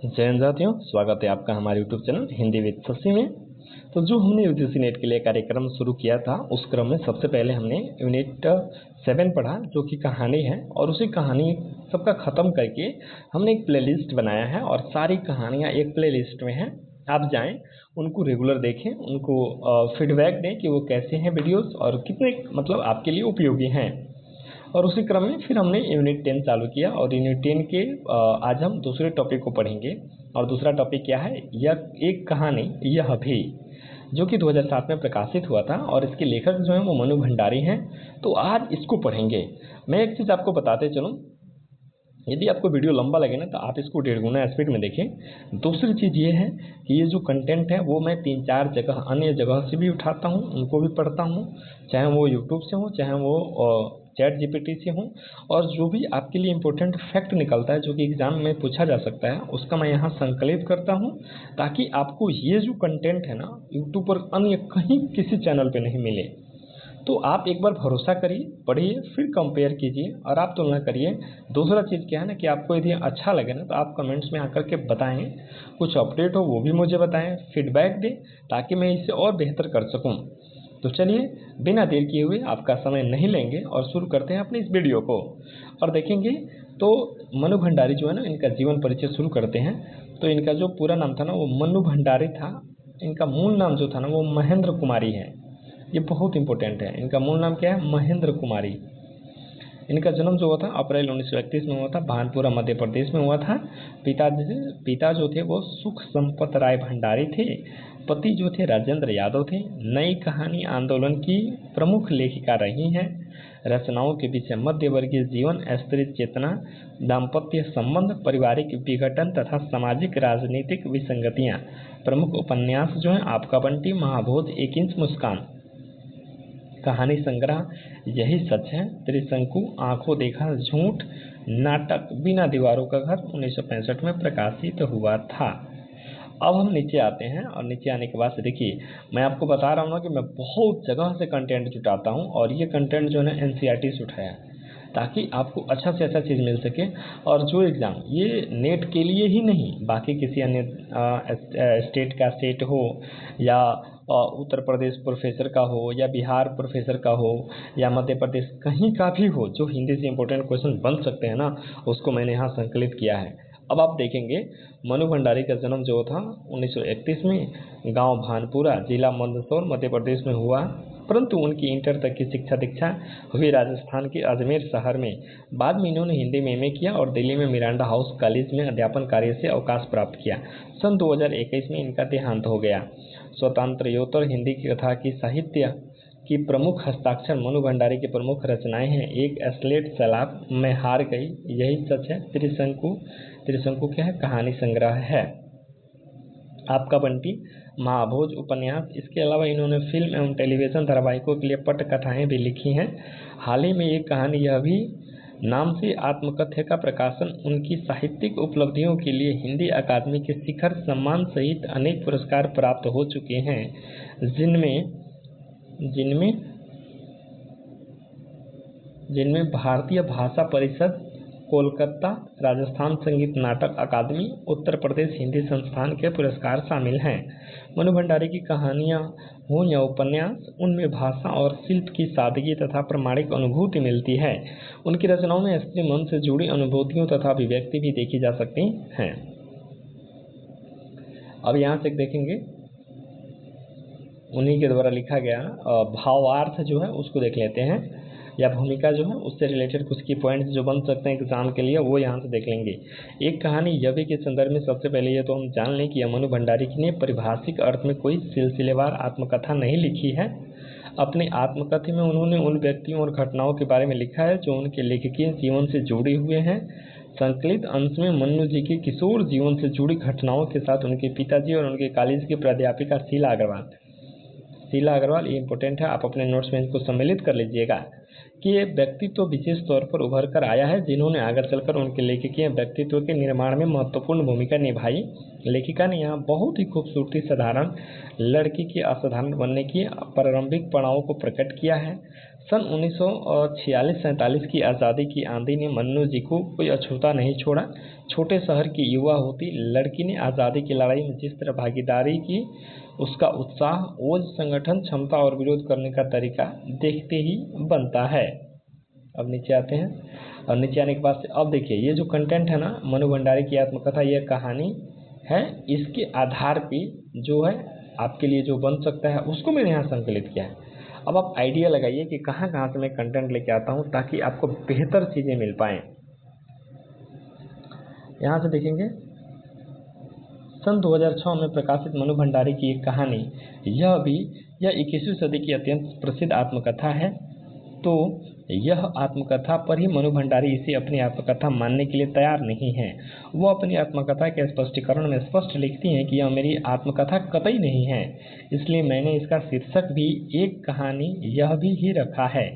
जय हिंद साथियों, स्वागत है आपका हमारे YouTube channel Hindi with Shashi में। तो जो हमने यूजीसी नेट के लिए कार्यक्रम शुरू किया था, उस क्रम में सबसे पहले हमने यूनिट 7 पढ़ा, जो कि कहानी है। और उसी कहानी सबका ख़त्म करके हमने एक प्लेलिस्ट बनाया है और सारी कहानियाँ एक प्लेलिस्ट में हैं। आप जाएं, उनको रेगुलर देखें, उनको फीडबैक दें कि वो कैसे हैं वीडियोस और कितने मतलब आपके लिए उपयोगी हैं। और उसी क्रम में फिर हमने यूनिट 10 चालू किया और यूनिट 10 के आज हम दूसरे टॉपिक को पढ़ेंगे। और दूसरा टॉपिक क्या है? यह एक कहानी यह भी, जो कि 2007 में प्रकाशित हुआ था और इसके लेखक जो हैं वो मनु भंडारी हैं। तो आज इसको पढ़ेंगे। मैं एक चीज़ आपको बताते चलूँ, यदि आपको वीडियो लंबा लगे ना तो आप इसको 1.5 गुना स्पीड में देखें। दूसरी चीज़ ये है कि ये जो कंटेंट है वो मैं 3-4 जगह अन्य जगह से भी उठाता हूँ, उनको भी पढ़ता हूँ, चाहे वो यूट्यूब से हो, चाहे वो चैट जीपीटी से हो। और जो भी आपके लिए इम्पोर्टेंट फैक्ट निकलता है जो कि एग्ज़ाम में पूछा जा सकता है, उसका मैं यहाँ संकलित करता हूँ, ताकि आपको ये जो कंटेंट है ना यूट्यूब पर अन्य कहीं किसी चैनल पे नहीं मिले। तो आप एक बार भरोसा करिए, पढ़िए, फिर कंपेयर कीजिए और आप तुलना करिए। दूसरा चीज़ क्या है ना कि आपको यदि अच्छा लगे ना तो आप कमेंट्स में आकर के बताएं, कुछ अपडेट हो वो भी मुझे बताएं, फीडबैक दें, ताकि मैं इसे और बेहतर कर सकूं। तो चलिए बिना देर किए हुए आपका समय नहीं लेंगे और शुरू करते हैं अपनी इस वीडियो को। और देखेंगे तो मनु भंडारी जो है ना, इनका जीवन परिचय शुरू करते हैं। तो इनका जो पूरा नाम था ना वो मनु भंडारी था। इनका मूल नाम जो था ना वो महेंद्र कुमारी है। ये बहुत इंपॉर्टेंट है। इनका मूल नाम क्या है? महेंद्र कुमारी। इनका जन्म जो हुआ था अप्रैल 1931 में हुआ था, भानपुरा मध्य प्रदेश में हुआ था। पिता जो थे वो सुख संपत राय भंडारी थे। पति जो थे राजेंद्र यादव थे। नई कहानी आंदोलन की प्रमुख लेखिका रही हैं। रचनाओं के विषय मध्य वर्गीय जीवन, स्त्री चेतना, दाम्पत्य संबंध, पारिवारिक विघटन तथा सामाजिक राजनीतिक विसंगतियाँ। प्रमुख उपन्यास जो हैं आपका बंटी, महाभोज, 1 इंच मुस्कान। कहानी संग्रह यही सच है, त्रिशंकु, आंखों देखा झूठ, नाटक बिना दीवारों का घर 1965 में प्रकाशित हुआ था। अब हम नीचे आते हैं और नीचे आने के बाद से देखिए, मैं आपको बता रहा हूँ ना कि मैं बहुत जगह से कंटेंट जुटाता हूँ और ये कंटेंट जो है ना एनसीईआरटी से उठाया है, ताकि आपको अच्छा से अच्छा चीज़ मिल सके। और जो एग्ज़ाम ये नेट के लिए ही नहीं, बाकी किसी अन्य स्टेट का सेट हो या उत्तर प्रदेश प्रोफेसर का हो या बिहार प्रोफेसर का हो या मध्य प्रदेश कहीं का भी हो, जो हिंदी से इम्पोर्टेंट क्वेश्चन बन सकते हैं ना, उसको मैंने यहाँ संकलित किया है। अब आप देखेंगे मनु भंडारी का जन्म जो था 1931 में गांव भानपुरा, जिला मंदसौर, मध्य प्रदेश में हुआ। परंतु उनकी इंटर तक की शिक्षा दीक्षा हुई राजस्थान के अजमेर शहर में। बाद में इन्होंने हिंदी में एमए किया और दिल्ली में मिरांडा हाउस कॉलेज में अध्यापन कार्य से अवकाश प्राप्त किया। सन 2021 में इनका देहांत हो गया। स्वतंत्रोत्तर हिंदी की कथा की साहित्य की प्रमुख हस्ताक्षर मनु भंडारी की प्रमुख रचनाएं हैं। एक स्लेट सैलाब, मैं हार गई, यही सच है, त्रिशंकु क्या है? कहानी संग्रह है, आपका बंटी, महाभोज उपन्यास। इसके अलावा इन्होंने फिल्म एवं टेलीविज़न धारावाहिकों के लिए पटकथाएं भी लिखी हैं। हाल ही में एक कहानी यह भी नाम से आत्मकथ्य का प्रकाशन उनकी साहित्यिक उपलब्धियों के लिए हिंदी अकादमी के शिखर सम्मान सहित अनेक पुरस्कार प्राप्त हो चुके हैं, जिनमें भारतीय भाषा परिषद, कोलकाता राजस्थान संगीत नाटक अकादमी, उत्तर प्रदेश हिंदी संस्थान के पुरस्कार शामिल हैं। मनु भंडारी की कहानियाँ हों या उपन्यास, उनमें भाषा और शिल्प की सादगी तथा प्रामाणिक अनुभूति मिलती है। उनकी रचनाओं में स्त्री मन से जुड़ी अनुभूतियों तथा अभिव्यक्ति भी देखी जा सकती हैं। अब यहाँ से देखेंगे उन्हीं के द्वारा लिखा गया भावार्थ जो है उसको देख लेते हैं, या भूमिका जो है उससे रिलेटेड कुछ की पॉइंट्स जो बन सकते हैं एग्जाम के लिए, वो यहाँ से देख लेंगे। एक कहानी यवी के संदर्भ में सबसे पहले ये तो हम जान लें कि मनु भंडारी ने पारिभाषिक अर्थ में कोई सिलसिलेवार आत्मकथा नहीं लिखी है। अपने आत्मकथा में उन्होंने उन व्यक्तियों और घटनाओं के बारे में लिखा है जो उनके लेखकीय जीवन से जुड़े हुए हैं। संकलित अंश में मन्नू जी के किशोर जीवन से जुड़ी घटनाओं के साथ उनके पिताजी और उनके कॉलेज की प्राध्यापिका शीला अग्रवाल, ये इंपॉर्टेंट है, आप अपने नोट्स में इसको सम्मिलित कर लीजिएगा कि ये व्यक्तित्व तो विशेष तौर पर उभर कर आया है, जिन्होंने आगे चलकर उनके लेखकीय व्यक्तित्व के निर्माण में महत्वपूर्ण भूमिका निभाई। लेखिका ने यहाँ बहुत ही खूबसूरती साधारण लड़की के असाधारण बनने की प्रारंभिक पड़ावों को प्रकट किया है। सन 1946-47 की आज़ादी की आंधी ने मन्नू जी को कोई अछूता नहीं छोड़ा। छोटे शहर की युवा होती लड़की ने आज़ादी की लड़ाई में जिस तरह भागीदारी की, उसका उत्साह, ओज, संगठन क्षमता और विरोध करने का तरीका देखते ही बनता है। अब नीचे आते हैं, और नीचे आने के बाद से अब देखिए ये जो कंटेंट है ना, मनु भंडारी की आत्मकथा, यह कहानी है, इसके आधार पे जो है आपके लिए जो बन सकता है उसको मैंने यहाँ संकलित किया है। अब आप आइडिया लगाइए कि कहाँ कहाँ से मैं कंटेंट लेके आता हूँ ताकि आपको बेहतर चीज़ें मिल पाएँ। यहाँ से देखेंगे, सन 2006 में प्रकाशित मनु भंडारी की एक कहानी, यह 21वीं सदी की अत्यंत प्रसिद्ध आत्मकथा है। तो यह आत्मकथा पर ही मनु भंडारी इसे अपनी आत्मकथा मानने के लिए तैयार नहीं है। वो अपनी आत्मकथा के स्पष्टीकरण में स्पष्ट लिखती हैं कि यह मेरी आत्मकथा कतई नहीं है, इसलिए मैंने इसका शीर्षक भी एक कहानी यह भी ही रखा है।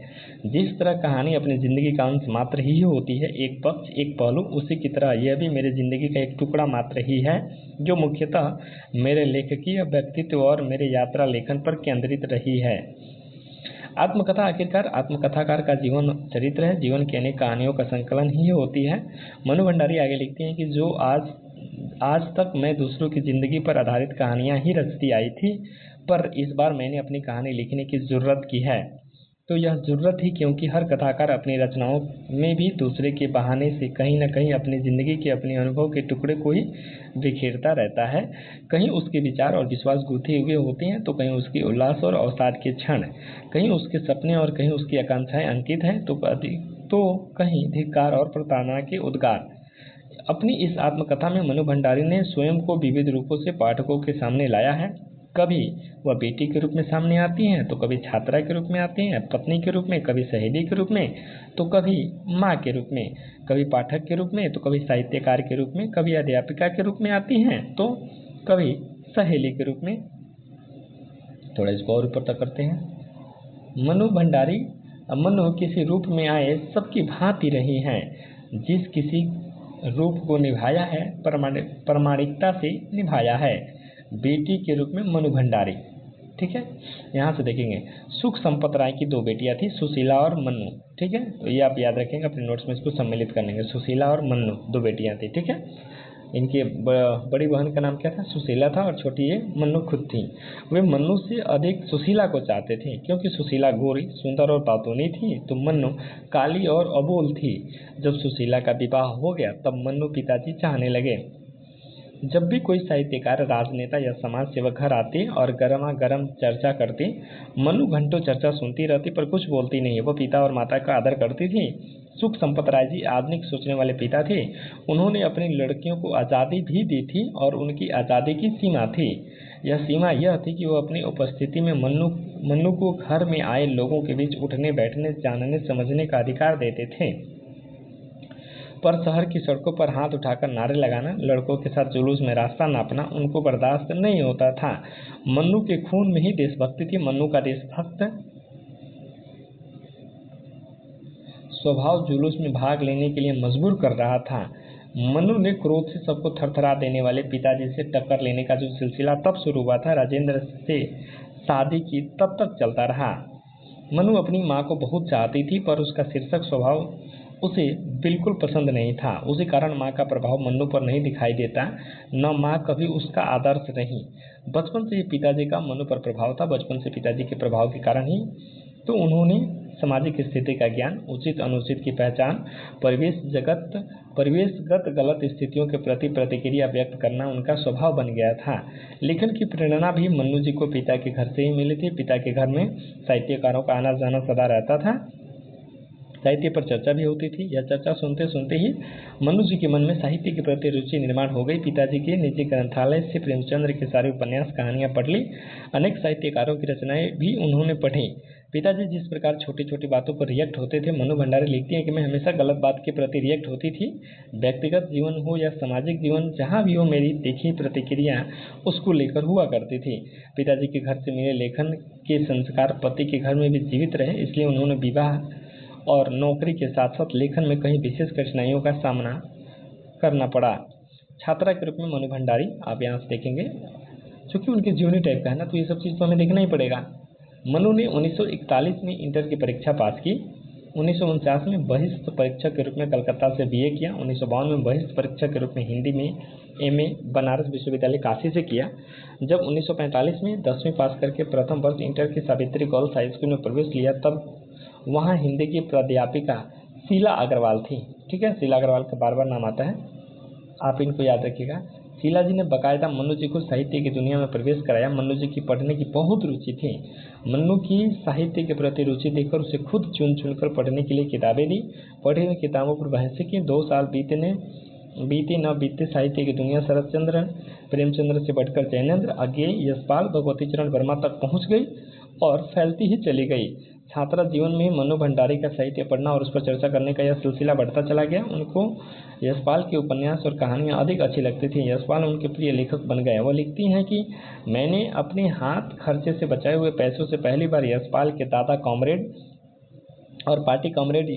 जिस तरह कहानी अपनी ज़िंदगी का अंश मात्र ही होती है, एक पक्ष, एक पहलू, उसी की तरह यह भी मेरी ज़िंदगी का एक टुकड़ा मात्र ही है, जो मुख्यतः मेरे लेखकीय व्यक्तित्व और मेरे यात्रा लेखन पर केंद्रित रही है। आत्मकथा आखिरकार आत्मकथाकार का जीवन चरित्र है, जीवन की अनेक कहानियों का संकलन ही होती है। मनु भंडारी आगे लिखती हैं कि जो आज तक मैं दूसरों की ज़िंदगी पर आधारित कहानियाँ ही रचती आई थी, पर इस बार मैंने अपनी कहानी लिखने की ज़रूरत की है। तो यह ज़रूरत ही क्योंकि हर कथाकार अपनी रचनाओं में भी दूसरे के बहाने से कहीं न कहीं अपनी ज़िंदगी के, अपने अनुभव के टुकड़े को ही बिखेरता रहता है। कहीं उसके विचार और विश्वास गूंथे हुए होते हैं, तो कहीं उसके उल्लास और अवसाद के क्षण, कहीं उसके सपने और कहीं उसकी आकांक्षाएं अंकित हैं, तो कहीं धिक्कार और प्रताड़ना के उद्गार। अपनी इस आत्मकथा में मनु भंडारी ने स्वयं को विविध रूपों से पाठकों के सामने लाया है। कभी वह बेटी के रूप में सामने आती हैं, तो कभी छात्रा के रूप में आती हैं, पत्नी के रूप में, कभी सहेली के रूप में, तो कभी माँ के रूप में, कभी पाठक के रूप में, तो कभी साहित्यकार के रूप में, कभी अध्यापिका के रूप में आती हैं, तो कभी सहेली के रूप में। थोड़ा इसको और ऊपर तक करते हैं। मनु किसी रूप में आए सबकी भांति रही हैं, जिस किसी रूप को निभाया है प्रामाणिकता से निभाया है। बेटी के रूप में मनु भंडारी, ठीक है। यहाँ से देखेंगे, सुख संपत राय की दो बेटियां थी, सुशीला और मन्नू, ठीक है। तो ये आप याद रखेंगे, अपने नोट्स में इसको सम्मिलित कर लेंगे। सुशीला और मन्नू दो बेटियां थी, ठीक है। इनके बड़ी बहन का नाम क्या था? सुशीला था, और छोटी ये मन्नू खुद थी। वे मन्नू से अधिक सुशीला को चाहते थे, क्योंकि सुशीला गोरी, सुंदर और बातूनी थी, तो मन्नू काली और अबोल थी। जब सुशीला का विवाह हो गया, तब मन्नू पिताजी चाहने लगे। जब भी कोई साहित्यकार, राजनेता या समाज सेवक घर आते और गर्मा गर्म चर्चा करते, मन्नू घंटों चर्चा सुनती रहती पर कुछ बोलती नहीं। वह पिता और माता का आदर करती थी। सुख संपत राय जी आधुनिक सोचने वाले पिता थे। उन्होंने अपनी लड़कियों को आज़ादी भी दी थी, और उनकी आज़ादी की सीमा थी। यह सीमा यह थी कि वह अपनी उपस्थिति में मन्नू को घर में आए लोगों के बीच उठने, बैठने, जानने, समझने का अधिकार देते थे। पर शहर की सड़कों पर हाथ उठाकर नारे लगाना, लड़कों के साथ जुलूस में रास्ता नापना उनको बर्दाश्त नहीं होता था। मन्नू के खून में ही देशभक्ति थी। मन्नू का देशभक्त स्वभाव जुलूस में भाग लेने के लिए मजबूर कर रहा था। मन्नू ने क्रोध से सबको थरथरा देने वाले पिताजी से टक्कर लेने का जो सिलसिला तब शुरू हुआ था, राजेंद्र से शादी की, तब तक चलता रहा। मन्नू अपनी माँ को बहुत चाहती थी, पर उसका शीर्षक स्वभाव उसे बिल्कुल पसंद नहीं था। उसी कारण माँ का प्रभाव मन्नू पर नहीं दिखाई देता। न माँ कभी उसका आदर्श रही। बचपन से ही पिताजी का मन्नू पर प्रभाव था। बचपन से पिताजी के प्रभाव के कारण ही तो उन्होंने सामाजिक स्थिति का ज्ञान, उचित अनुचित की पहचान, परिवेशगत गलत स्थितियों के प्रति प्रतिक्रिया व्यक्त करना उनका स्वभाव बन गया था। लेखन की प्रेरणा भी मन्नू जी को पिता के घर से ही मिली थी। पिता के घर में साहित्यकारों का आना जाना सदा रहता था। साहित्य पर चर्चा भी होती थी। यह चर्चा सुनते सुनते ही मन्नू जी के मन में साहित्य के प्रति रुचि निर्माण हो गई। पिताजी के निजी ग्रंथालय से प्रेमचंद्र के सारे उपन्यास, कहानियां पढ़ ली। अनेक साहित्यकारों की रचनाएं भी उन्होंने पढ़ी। पिताजी जिस प्रकार छोटी छोटी बातों पर रिएक्ट होते थे, मनु भंडारी लिखती हैं कि मैं हमेशा गलत बात के प्रति रिएक्ट होती थी। व्यक्तिगत जीवन हो या सामाजिक जीवन, जहाँ भी हो मेरी देखी प्रतिक्रिया उसको लेकर हुआ करती थी। पिताजी के घर से मिले लेखन के संस्कार पति के घर में भी जीवित रहे, इसलिए उन्होंने विवाह और नौकरी के साथ साथ लेखन में कई विशेष कठिनाइयों का सामना करना पड़ा। छात्रा के रूप में मनु भंडारी, आप यहाँ से देखेंगे, चूँकि उनके जीवनी टाइप का है ना, तो ये सब चीज़ तो हमें देखना ही पड़ेगा। मनु ने 1941 में इंटर की परीक्षा पास की। 1949 में बहिष्ठ परीक्षक के रूप में कलकत्ता से बीए किया। 1952 में बहिष्ठ परीक्षक के रूप में हिंदी में एमए बनारस विश्वविद्यालय काशी से किया। जब 1945 में 10वीं पास करके प्रथम वर्ष इंटर की सावित्री गर्ल्स हाई स्कूल में प्रवेश लिया, तब वहाँ हिंदी की प्राध्यापिका शीला अग्रवाल थी। ठीक है, शीला अग्रवाल का बार बार नाम आता है, आप इनको याद रखिएगा। शीला जी ने बाकायदा मन्नू जी को साहित्य की दुनिया में प्रवेश कराया। मन्नू जी की पढ़ने की बहुत रुचि थी। मन्नू की साहित्य के प्रति रुचि देखकर उसे खुद चुन चुनकर पढ़ने के लिए किताबें दी। पढ़ी हुई किताबों पर बहसें की। 2 साल बीते न बीते साहित्य की दुनिया शरतचंद्र, प्रेमचंद्र से बढ़कर जैनेन्द्र, अज्ञेय, यशपाल, भगवती चरण वर्मा तक पहुँच गई और फैलती ही चली गई। छात्रा जीवन में मनु भंडारी का साहित्य पढ़ना और उस पर चर्चा करने का यह सिलसिला बढ़ता चला गया। उनको यशपाल के उपन्यास और कहानियाँ अधिक अच्छी लगती थी। यशपाल उनके प्रिय लेखक बन गए। वह लिखती हैं कि मैंने अपने हाथ खर्चे से बचाए हुए पैसों से पहली बार यशपाल के दादा कॉमरेड और पार्टी कॉमरेड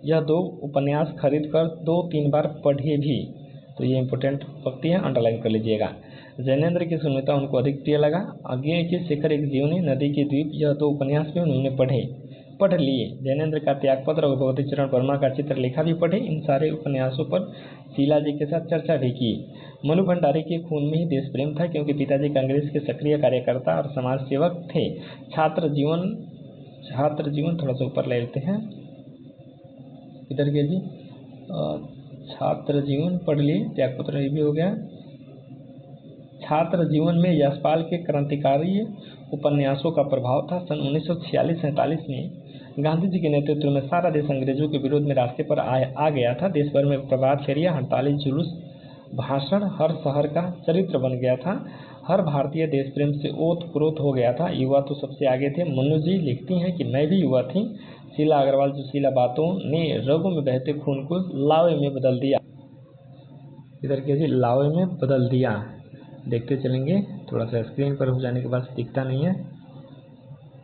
यह 2 उपन्यास खरीद कर 2-3 बार पढ़े भी। तो ये इंपॉर्टेंट पंक्ति है, अंडरलाइन कर लीजिएगा। जैनेन्द्र की शून्यता उनको अधिक प्रिय लगा। अज्ञेय के शिखर एक जीवनी, नदी के द्वीप, यह 2 उपन्यास भी उन्होंने पढ़ लिए। जैनेन्द्र का त्यागपत्र और भगवती चरण वर्मा का चित्रलेखा भी पढ़े। इन सारे उपन्यासों पर शीला जी के साथ चर्चा भी की। मनु भंडारी के खून में ही देश प्रेम था, क्योंकि पिताजी कांग्रेस के सक्रिय कार्यकर्ता और समाज सेवक थे। छात्र जीवन थोड़ा सा ऊपर ले लेते हैं, इधर के जी, छात्र जीवन पढ़ लिए, त्यागपत्र ये भी हो गया। छात्र जीवन में यशपाल के क्रांतिकारी उपन्यासों का प्रभाव था। सन 1946-47 में गांधी जी के नेतृत्व में सारा देश अंग्रेजों के विरोध में रास्ते पर आ गया था। देश भर में प्रभात फेरियां, हड़तालें, जुलूस, भाषण हर शहर का चरित्र बन गया था। हर भारतीय देश प्रेम से ओत-प्रोत हो गया था। युवा तो सबसे आगे थे। मनु जी लिखती हैं कि मैं भी युवा थी। शीला अग्रवाल जोशीला बातों ने रगों में बहते खून को लावे में बदल दिया। इधर के जी लावे में बदल दिया, देखते चलेंगे, थोड़ा सा स्क्रीन पर हो जाने के बाद दिखता नहीं है।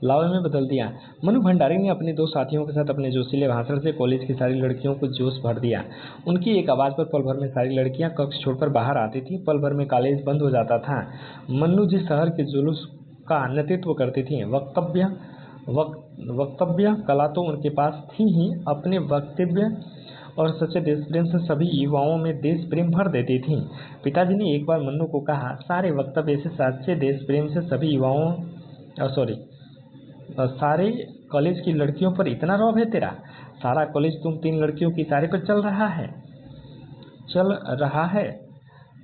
लावे में बदल दिया। मनु भंडारी ने अपने 2 साथियों के साथ अपने जोशीले भाषण से कॉलेज की सारी लड़कियों को जोश भर दिया। उनकी एक आवाज़ पर पल भर में सारी लड़कियां कक्ष छोड़कर बाहर आती थी। पल भर में कॉलेज बंद हो जाता था। मन्नू जी शहर के जुलूस का नेतृत्व करती थी। वक्तव्य कला तो उनके पास थी ही, अपने वक्तव्य और सच्चे देश प्रेम से सभी युवाओं में देश प्रेम भर देती थी। पिताजी ने एक बार मन्नू को कहा, सारे वक्तव्य से सच्चे देश प्रेम से सभी सारे कॉलेज की लड़कियों पर इतना रौब है तेरा? सारा कॉलेज तुम 3 लड़कियों की इशारे पर चल रहा है।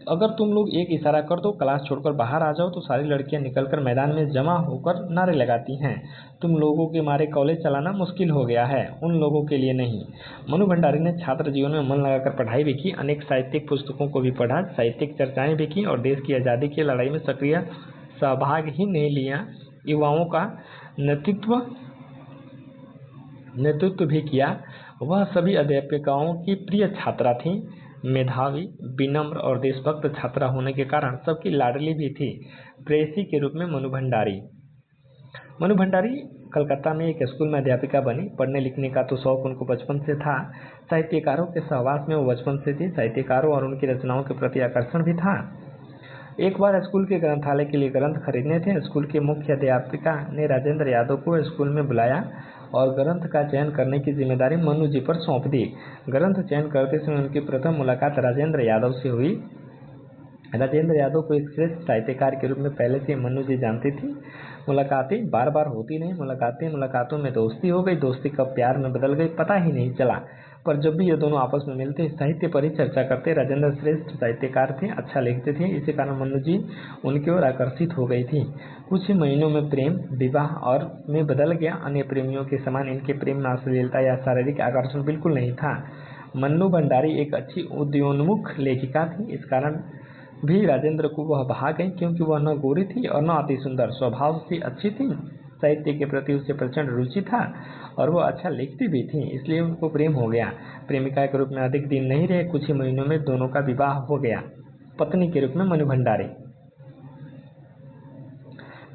अगर तुम लोग एक इशारा कर दो, क्लास छोड़कर बाहर आ जाओ, तो सारी लड़कियां निकलकर मैदान में जमा होकर नारे लगाती हैं। तुम लोगों के मारे कॉलेज चलाना मुश्किल हो गया है, उन लोगों के लिए नहीं। मनु भंडारी ने छात्र जीवन में मन लगाकर पढ़ाई भी की, अनेक साहित्यिक पुस्तकों को भी पढ़ा, साहित्यिक चर्चाएं भी की और देश की आज़ादी की लड़ाई में सक्रिय सहभाग ही नहीं लिया, युवाओं का नेतृत्व भी किया। वह सभी अध्यापिकाओं की प्रिय छात्रा थी। मेधावी, विनम्र और देशभक्त छात्रा होने के कारण सबकी लाडली भी थी। प्रेयसी के रूप में मनु भंडारी कलकत्ता में एक स्कूल में अध्यापिका बनी। पढ़ने लिखने का तो शौक उनको बचपन से था। साहित्यकारों के सहवास में वो बचपन से थी। साहित्यकारों और उनकी रचनाओं के प्रति आकर्षण भी था। एक बार स्कूल के ग्रंथालय के लिए ग्रंथ खरीदने थे। स्कूल के मुख्य अध्यापिका ने राजेंद्र यादव को स्कूल में बुलाया और ग्रंथ का चयन करने की जिम्मेदारी मनु जी पर सौंप दी। ग्रंथ चयन करते समय उनकी प्रथम मुलाकात राजेंद्र यादव से हुई। राजेंद्र यादव को एक श्रेष्ठ साहित्यकार के रूप में पहले से मनु जी जानती थी। मुलाकातें बार बार होती नहीं, मुलाकातों में दोस्ती हो गई, दोस्ती कब प्यार में बदल गई पता ही नहीं चला। पर जब भी ये दोनों आपस में मिलते साहित्य पर ही चर्चा करते। राजेंद्र श्रेष्ठ साहित्यकार थे, अच्छा लिखते थे, इसी कारण मनु जी उनकी ओर आकर्षित हो गई थी। कुछ ही महीनों में प्रेम विवाह और में बदल गया। अन्य प्रेमियों के समान इनके प्रेम में अश्लीलता या शारीरिक आकर्षण बिल्कुल नहीं था। मनु भंडारी एक अच्छी उदयोन्मुख लेखिका थी, इस कारण भी राजेंद्र को वह भा गई, क्योंकि वह न गोरी थी और न अति सुंदर, स्वभाव से अच्छी थी। साहित्य के प्रति उसे प्रचंड रुचि था और वह अच्छा लिखती भी थी, इसलिए उनको प्रेम हो गया। प्रेमिका के रूप में अधिक दिन नहीं रहे, कुछ ही महीनों में दोनों का विवाह हो गया। पत्नी के रूप में मनु भंडारी।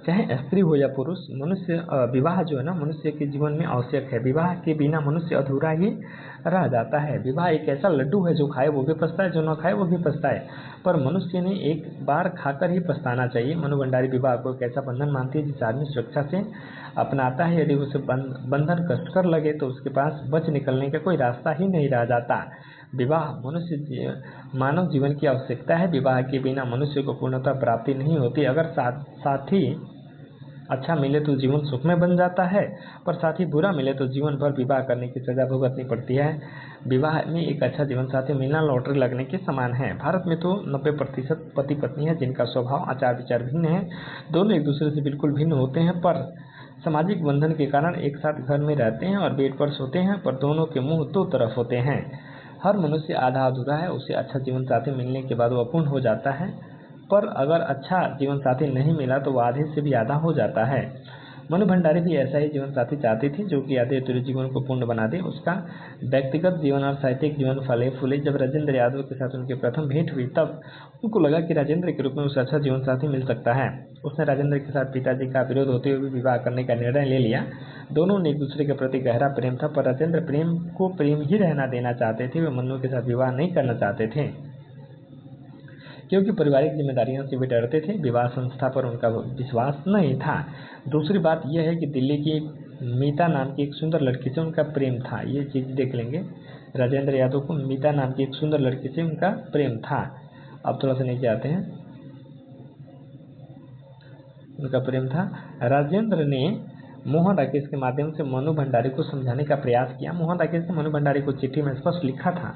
चाहे स्त्री हो या पुरुष, मनुष्य विवाह जो है ना मनुष्य के जीवन में आवश्यक है। विवाह के बिना मनुष्य अधूरा ही रह जाता है। विवाह एक ऐसा लड्डू है जो खाए वो भी पछताए, जो न खाए वो भी पछताए, पर मनुष्य ने एक बार खाकर ही पछताना चाहिए। मनु भंडारी विवाह को एक ऐसा बंधन मानती है जिसे आदमी सुरक्षा से अपनाता है। यदि उसे बंधन कष्टकर लगे तो उसके पास बच निकलने का कोई रास्ता ही नहीं रह जाता। विवाह मानव जीवन की आवश्यकता है। विवाह के बिना मनुष्य को पूर्णता प्राप्ति नहीं होती। अगर साथी अच्छा मिले तो जीवन सुखमय बन जाता है, पर साथी बुरा मिले तो जीवन भर विवाह करने की सजा भुगतनी पड़ती है। विवाह में एक अच्छा जीवन साथी मिलना लॉटरी लगने के समान है। भारत में तो 90% पति पत्नी है जिनका स्वभाव आचार विचार भिन्न है। दोनों एक दूसरे से बिल्कुल भिन्न होते हैं, पर सामाजिक बंधन के कारण एक साथ घर में रहते हैं और बेड पर सोते हैं, पर दोनों के मुंह दो तरफ होते हैं। हर मनुष्य आधा अधूरा है। उसे अच्छा जीवन साथी मिलने के बाद वो अपूर्ण हो जाता है, पर अगर अच्छा जीवन साथी नहीं मिला तो वो आधे से भी आधा हो जाता है। मनु भंडारी भी ऐसा ही जीवन साथी चाहती थी जो कि आधे अधूरे जीवन को पूर्ण बना दे। उसका व्यक्तिगत जीवन और साहित्यिक जीवन फले फूले। जब राजेंद्र यादव के साथ उनकी प्रथम भेंट हुई तब उनको लगा कि राजेंद्र के रूप में उसे अच्छा जीवन साथी मिल सकता है। उसने राजेंद्र के साथ पिताजी का विरोध होते हुए भी विवाह करने का निर्णय ले लिया। दोनों ने एक दूसरे के प्रति गहरा प्रेम था, पर राजेंद्र प्रेम को प्रेम ही रहना देना चाहते थे। वे मनु के साथ विवाह नहीं करना चाहते थे क्योंकि पारिवारिक जिम्मेदारियों से वे डरते थे। विवाह संस्था पर उनका विश्वास नहीं था। दूसरी बात यह है कि दिल्ली की मीता नाम की एक सुंदर लड़की से उनका प्रेम था। ये चीज़ देख लेंगे। राजेंद्र यादव को मीता नाम की एक सुंदर लड़की से उनका प्रेम था। अब थोड़ा सा नीचे आते हैं। उनका प्रेम था। राजेंद्र ने मोहन राकेश के माध्यम से मनु भंडारी को समझाने का प्रयास किया। मोहन राकेश ने मनु भंडारी को चिट्ठी में स्पष्ट लिखा था,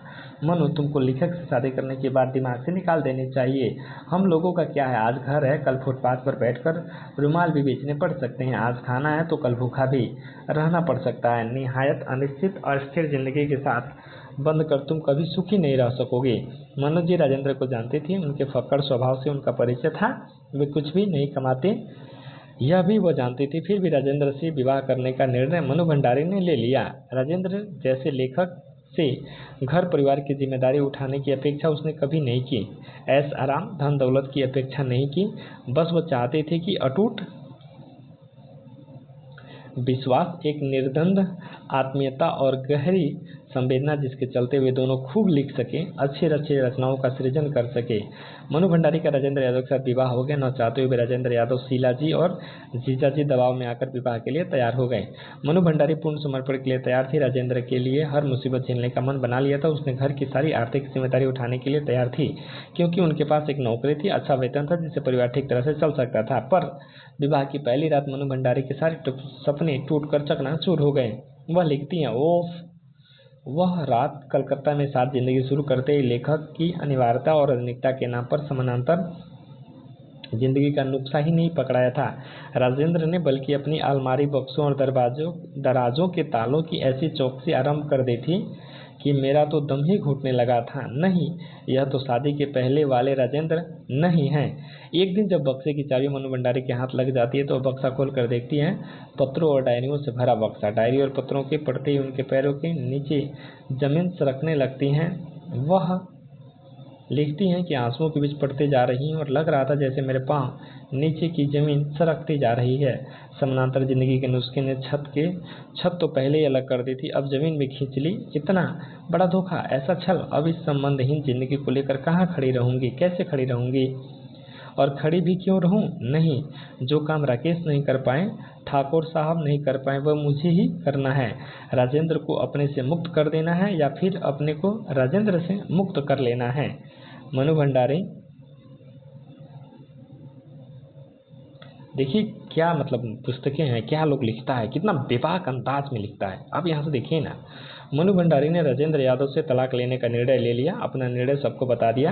मनु तुमको लेखक से शादी करने की बात दिमाग से निकाल देनी चाहिए। हम लोगों का क्या है, आज घर है, कल फुटपाथ पर बैठकर रुमाल भी बेचने पड़ सकते हैं। आज खाना है तो कल भूखा भी रहना पड़ सकता है। निहायत अनिश्चित और स्थिर जिंदगी के साथ बंद कर तुम कभी सुखी नहीं रह सकोगे। मनु जी राजेंद्र को जानती थी। उनके फक्कड़ स्वभाव से उनका परिचय था। वे कुछ भी नहीं कमाते, यह भी वह जानती थी। फिर भी राजेंद्र से विवाह करने का निर्णय मनु भंडारी ने ले लिया। राजेंद्र जैसे लेखक से घर परिवार की जिम्मेदारी उठाने की अपेक्षा उसने कभी नहीं की। ऐश आराम धन दौलत की अपेक्षा नहीं की। बस वह चाहते थे कि अटूट विश्वास, एक निर्द्वंद आत्मीयता और गहरी संवेदना जिसके चलते वे दोनों खूब लिख सके, अच्छे अच्छे रचनाओं का सृजन कर सके। मनु भंडारी का राजेंद्र यादव के साथ विवाह हो गया। न चाहते हुए राजेंद्र यादव शीला जी और जीजा जी दबाव में आकर विवाह के लिए तैयार हो गए। मनु भंडारी पूर्ण समर्पण के लिए तैयार थी। राजेंद्र के लिए हर मुसीबत झेलने का मन बना लिया था। उसने घर की सारी आर्थिक जिम्मेदारी उठाने के लिए तैयार थी क्योंकि उनके पास एक नौकरी थी, अच्छा वेतन था जिससे परिवार ठीक तरह से चल सकता था। पर विवाह की पहली रात मनु भंडारी के सारे सपने टूटकर चकनाचूर हो गए। वह लिखती हैं, ओफ, वह रात कलकत्ता में साथ जिंदगी शुरू करते ही लेखक की अनिवार्यता और आधुनिकता के नाम पर समानांतर जिंदगी का नुक्सा ही नहीं पकड़ाया था राजेंद्र ने, बल्कि अपनी अलमारी, बक्सों और दराजों के तालों की ऐसी चौकसी आरंभ कर दी थी कि मेरा तो दम ही घुटने लगा था। नहीं, यह तो शादी के पहले वाले राजेंद्र नहीं हैं। एक दिन जब बक्से की चाबी मनु भंडारी के हाथ लग जाती है तो बक्सा खोल कर देखती है, पत्रों और डायरियों से भरा बक्सा। डायरी और पत्रों के पढ़ते ही उनके पैरों के नीचे जमीन सरकने लगती हैं। वह लिखती हैं कि आंसुओं के बीच पढ़ते जा रही हैं और लग रहा था जैसे मेरे पांव नीचे की जमीन सरकती जा रही है। समानांतर जिंदगी के नुस्खे ने छत तो पहले ही अलग कर दी थी, अब जमीन भी खींच ली। इतना बड़ा धोखा, ऐसा छल। अब इस संबंधहीन जिंदगी को लेकर कहाँ खड़ी रहूंगी, कैसे खड़ी रहूंगी, और खड़ी भी क्यों रहूं? नहीं, जो काम राकेश नहीं कर पाए, ठाकुर साहब नहीं कर पाए, वह मुझे ही करना है। राजेंद्र को अपने से मुक्त कर देना है या फिर अपने को राजेंद्र से मुक्त कर लेना है। मनु भंडारी देखिए क्या मतलब पुस्तकें हैं, क्या लोग लिखता है, कितना बेबाक अंदाज में लिखता है। आप यहाँ से देखिए ना, मनु भंडारी ने राजेंद्र यादव से तलाक लेने का निर्णय ले लिया, अपना निर्णय सबको बता दिया।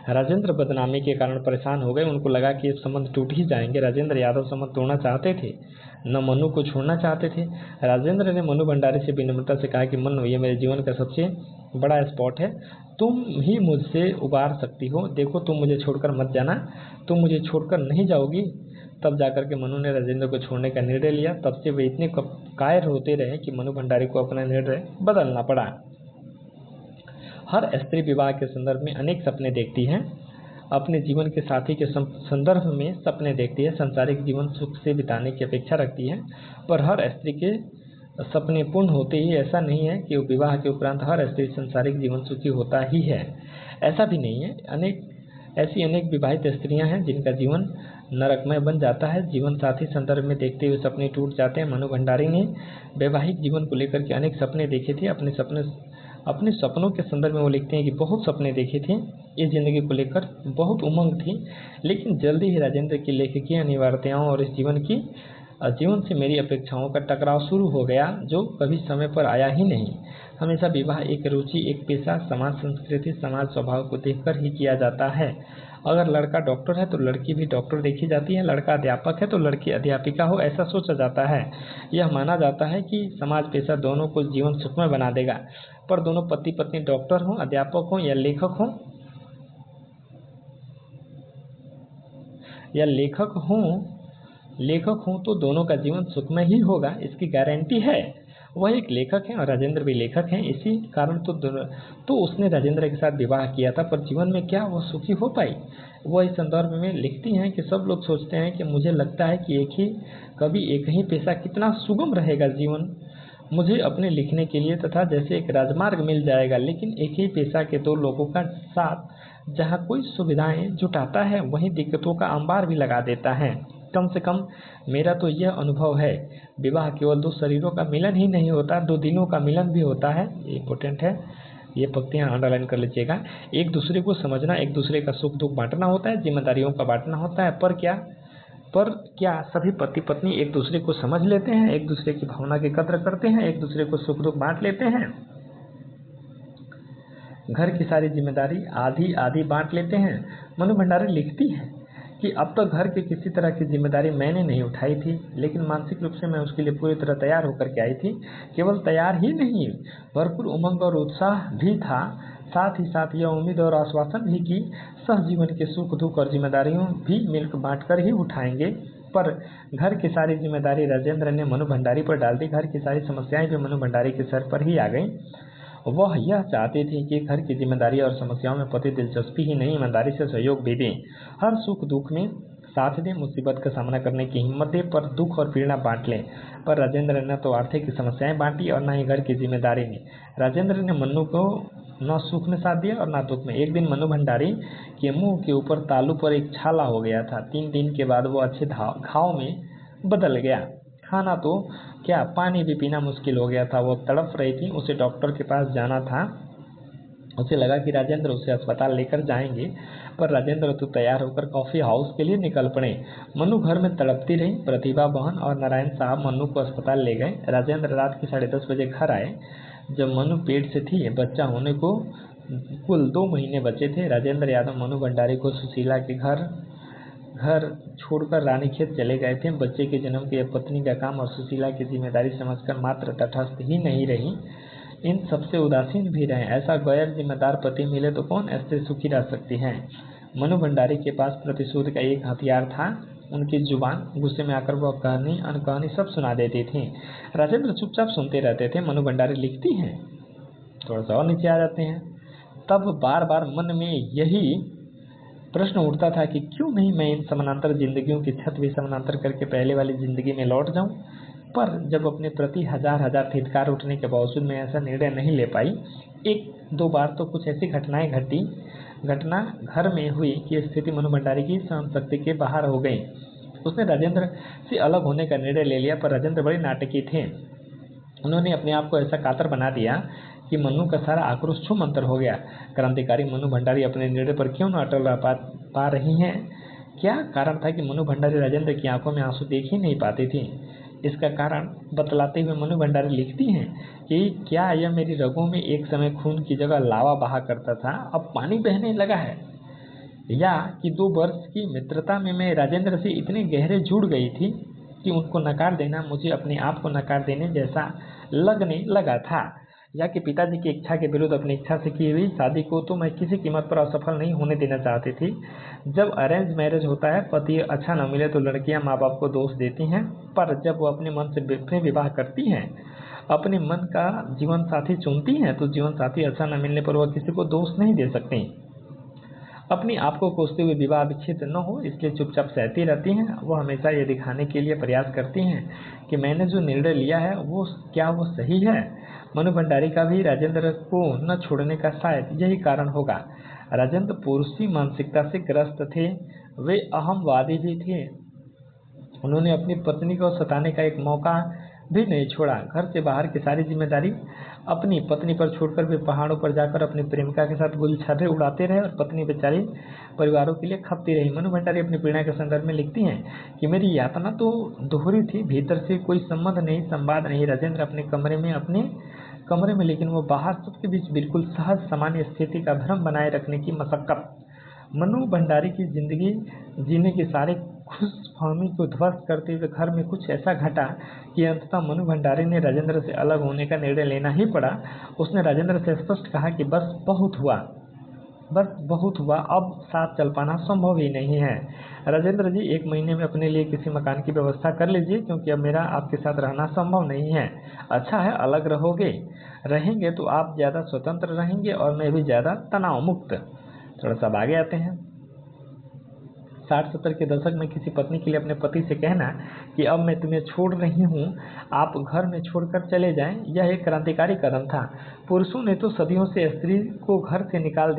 राजेंद्र बदनामी के कारण परेशान हो गए। उनको लगा कि ये संबंध टूट ही जाएंगे। राजेंद्र यादव संबंध तोड़ना चाहते थे, न मनु को छोड़ना चाहते थे। राजेंद्र ने मनु भंडारी से विनम्रता से कहा कि मनु, ये मेरे जीवन का सबसे बड़ा स्पॉट है, तुम ही मुझसे उबार सकती हो। देखो, तुम मुझे छोड़कर मत जाना, तुम मुझे छोड़कर नहीं जाओगी। तब जाकर के मनु ने राजेंद्र को छोड़ने का निर्णय लिया। तब से वे इतने कायर होते रहे कि मनु भंडारी को अपना निर्णय बदलना पड़ा। हर स्त्री विवाह के संदर्भ में अनेक सपने देखती है। अपने जीवन के साथी के संदर्भ में सपने देखती है। सांसारिक जीवन सुख से बिताने की अपेक्षा रखती है, पर हर स्त्री के सपने पूर्ण होते ही ऐसा नहीं है कि विवाह के उपरांत हर स्त्री सांसारिक जीवन सुखी होता ही है। ऐसा भी नहीं है। ऐसी अनेक विवाहित स्त्रियां हैं जिनका जीवन नरकमय बन जाता है। जीवन साथी संदर्भ में देखते हुए सपने टूट जाते हैं। मनु भंडारी ने वैवाहिक जीवन को लेकर के अनेक सपने देखे थे। अपने सपनों के संदर्भ में वो लिखते हैं कि बहुत सपने देखे थे, इस जिंदगी को लेकर बहुत उमंग थी, लेकिन जल्दी ही राजेंद्र की लेखकीय अनिवार्यताओं और इस जीवन से मेरी अपेक्षाओं का टकराव शुरू हो गया, जो कभी समय पर आया ही नहीं। हमेशा विवाह एक रुचि, एक पेशा, समाज संस्कृति, समाज स्वभाव को देखकर ही किया जाता है। अगर लड़का डॉक्टर है तो लड़की भी डॉक्टर देखी जाती है, लड़का अध्यापक है तो लड़की अध्यापिका हो, ऐसा सोचा जाता है। यह माना जाता है कि समाज पेशा दोनों को जीवन सुखमय बना देगा, पर दोनों पति पत्नी डॉक्टर हों, अध्यापक हों या लेखक हों तो दोनों का जीवन सुखमय ही होगा, इसकी गारंटी है। वह एक लेखक हैं और राजेंद्र भी लेखक हैं, इसी कारण तो उसने राजेंद्र के साथ विवाह किया था, पर जीवन में क्या वह सुखी हो पाई? वह इस संदर्भ में लिखती हैं कि सब लोग सोचते हैं कि मुझे लगता है कि कभी एक ही पेशा कितना सुगम रहेगा जीवन मुझे अपने लिखने के लिए, तथा जैसे एक राजमार्ग मिल जाएगा। लेकिन एक ही पेशा के दो लोगों का साथ जहाँ कोई सुविधाएं जुटाता है, वहीं दिक्कतों का अंबार भी लगा देता है। कम से कम मेरा तो यह अनुभव है। विवाह केवल दो शरीरों का मिलन ही नहीं होता, दो दिलों का मिलन भी होता है। ये इम्पोर्टेंट है, ये पंक्तियां अंडरलाइन कर लीजिएगा। एक दूसरे को समझना, एक दूसरे का सुख दुख बांटना होता है, जिम्मेदारियों का बांटना होता है। पर क्या सभी पति पत्नी एक दूसरे को समझ लेते हैं, एक दूसरे की भावना की कद्र करते हैं, एक दूसरे को सुख दुख बांट लेते हैं? घर की सारी जिम्मेदारी आधी आधी बांट लेते हैं। मनु भंडारी लिखती है कि अब तक घर की किसी तरह की जिम्मेदारी मैंने नहीं उठाई थी, लेकिन मानसिक रूप से मैं उसके लिए पूरी तरह तैयार होकर के आई थी। केवल तैयार ही नहीं, भरपूर उमंग और उत्साह भी था। साथ ही साथ यह उम्मीद और आश्वासन भी कि सहजीवन के सुख दुख और जिम्मेदारियों भी मिलकर बांटकर ही उठाएंगे। पर घर की सारी जिम्मेदारी राजेंद्र ने मनु भंडारी पर डाल दी। घर की सारी समस्याएं भी मनु भंडारी के सर पर ही आ गईं। वह यह चाहते थे कि घर की जिम्मेदारी और समस्याओं में पति दिलचस्पी ही नहीं, ईमानदारी से सहयोग भी दें, हर सुख दुख में साथ दें, मुसीबत का सामना करने की हिम्मत दें, पर दुख और पीड़ा बांट लें। पर राजेंद्र ने तो आर्थिक समस्याएं बांटी और न ही घर की जिम्मेदारी ने। राजेंद्र ने मन्नू को न सुख में साथ दिया और न दुख में। एक दिन मनु भंडारी के मुंह के ऊपर तालू पर एक छाला हो गया था। 3 दिन के बाद वो अच्छे घाव में बदल गया। खाना तो क्या, पानी भी पीना मुश्किल हो गया था। वो तड़प रही थी, उसे डॉक्टर के पास जाना था। उसे लगा कि राजेंद्र उसे अस्पताल लेकर जाएंगे, पर राजेंद्र तो तैयार होकर कॉफी हाउस के लिए निकल पड़े। मनु घर में तड़पती रही। प्रतिभा बहन और नारायण साहब मनु को अस्पताल ले गए। राजेंद्र रात के 10:30 बजे घर आए। जब मनु पेट से थी, बच्चा होने को कुल 2 महीने बचे थे। राजेंद्र यादव मनु भंडारी को सुशीला के घर छोड़कर रानीखेत चले गए थे। बच्चे के जन्म की पत्नी का काम और सुशीला की जिम्मेदारी समझकर मात्र तटस्थ ही नहीं रही, इन सबसे उदासीन भी रहे। ऐसा गैर जिम्मेदार पति मिले तो कौन स्त्री सुखी रह सकती है? मनु भंडारी के पास प्रतिशोध का एक हथियार था, उनकी जुबान। गुस्से में आकर वह कहनी अनकहनी सब सुना देती थी। राजेंद्र चुपचाप सुनते रहते थे। मनु भंडारी लिखती हैं, थोड़ा सा और नीचे आ जाते हैं। तब बार बार मन में यही प्रश्न उठता था कि क्यों नहीं मैं इन समानांतर जिंदगियों की छत भी समानांतर करके पहले वाली जिंदगी में लौट जाऊं। पर जब अपने प्रति हजार थिटकार उठने के बावजूद मैं ऐसा निर्णय नहीं ले पाई। 1-2 बार तो कुछ ऐसी घटना घर में हुई कि स्थिति मनु भंडारी की सहन शक्ति के बाहर हो गई। उसने राजेंद्र से अलग होने का निर्णय ले लिया, पर राजेंद्र बड़े नाटकी थे। उन्होंने अपने आप को ऐसा कातर बना दिया कि मनु का सारा आक्रोश छूमंतर हो गया। क्रांतिकारी मनु भंडारी अपने निर्णय पर क्यों न अटल रह पा रही हैं? क्या कारण था कि मनु भंडारी राजेंद्र की आंखों में आंसू देख ही नहीं पाती थी? इसका कारण बतलाते हुए मनु भंडारी लिखती हैं कि क्या यह मेरी रगों में एक समय खून की जगह लावा बहा करता था, अब पानी बहने लगा है? या कि 2 वर्ष की मित्रता में मैं राजेंद्र से इतने गहरे जुड़ गई थी कि उनको नकार देना मुझे अपने आप को नकार देने जैसा लगने लगा था? या कि पिताजी की इच्छा के विरुद्ध अपनी इच्छा से की हुई शादी को तो मैं किसी कीमत पर असफल नहीं होने देना चाहती थी। जब अरेंज मैरिज होता है, पति अच्छा न मिले तो लड़कियां माँ बाप को दोष देती हैं, पर जब वो अपने मन से फिर विवाह करती हैं, अपने मन का जीवन साथी चुनती हैं, तो जीवन साथी अच्छा न मिलने पर वह किसी को दोष नहीं दे सकती। अपनी आप को कोसते हुए विवाह विच्छेद न हो इसलिए चुपचाप सहती रहती हैं। वो हमेशा ये दिखाने के लिए प्रयास करती हैं कि मैंने जो निर्णय लिया है वो सही है। मनु भंडारी का भी राजेंद्र को न छोड़ने का शायद यही कारण होगा। राजेंद्र पुरुषी मानसिकता से ग्रस्त थे, वे अहमवादी भी थे। उन्होंने अपनी पत्नी को सताने का एक मौका भी नहीं छोड़ा। घर से बाहर की सारी जिम्मेदारी अपनी पत्नी पर छोड़कर वे पहाड़ों पर जाकर अपनी प्रेमिका के साथ गुलछर्रे उड़ाते रहे और पत्नी बेचारी परिवारों के लिए खपती रही। मनु भंडारी अपनी पीड़ा के संदर्भ में लिखती हैं कि मेरी यातना तो दोहरी थी, भीतर से कोई संवाद नहीं। राजेंद्र अपने कमरे में लेकिन वो बाहर सबके बीच बिल्कुल सहज सामान्य स्थिति का भ्रम बनाए रखने की मशक्कत। मनु भंडारी की जिंदगी जीने की सारी खुशफहमी को ध्वस्त करते हुए घर में कुछ ऐसा घटा कि अंततः मनु भंडारी ने राजेंद्र से अलग होने का निर्णय लेना ही पड़ा। उसने राजेंद्र से स्पष्ट कहा कि बस बहुत हुआ, अब साथ चल पाना संभव ही नहीं है। राजेंद्र जी, 1 महीने में अपने लिए किसी मकान की व्यवस्था कर लीजिए, क्योंकि अब मेरा आपके साथ रहना संभव नहीं है। अच्छा है, अलग रहेंगे तो आप ज़्यादा स्वतंत्र रहेंगे और मैं भी ज़्यादा तनाव मुक्त। थोड़ा सा आगे आते हैं। 60-70 के दशक में किसी पत्नी के लिए अपने पति से कहना कि अब मैं तुम्हें छोड़ रही हूँ, आप घर में छोड़कर चले जाएं, यह एक क्रांतिकारी कदम था। पुरुषों ने तो सदियों से स्त्री को घर से निकाल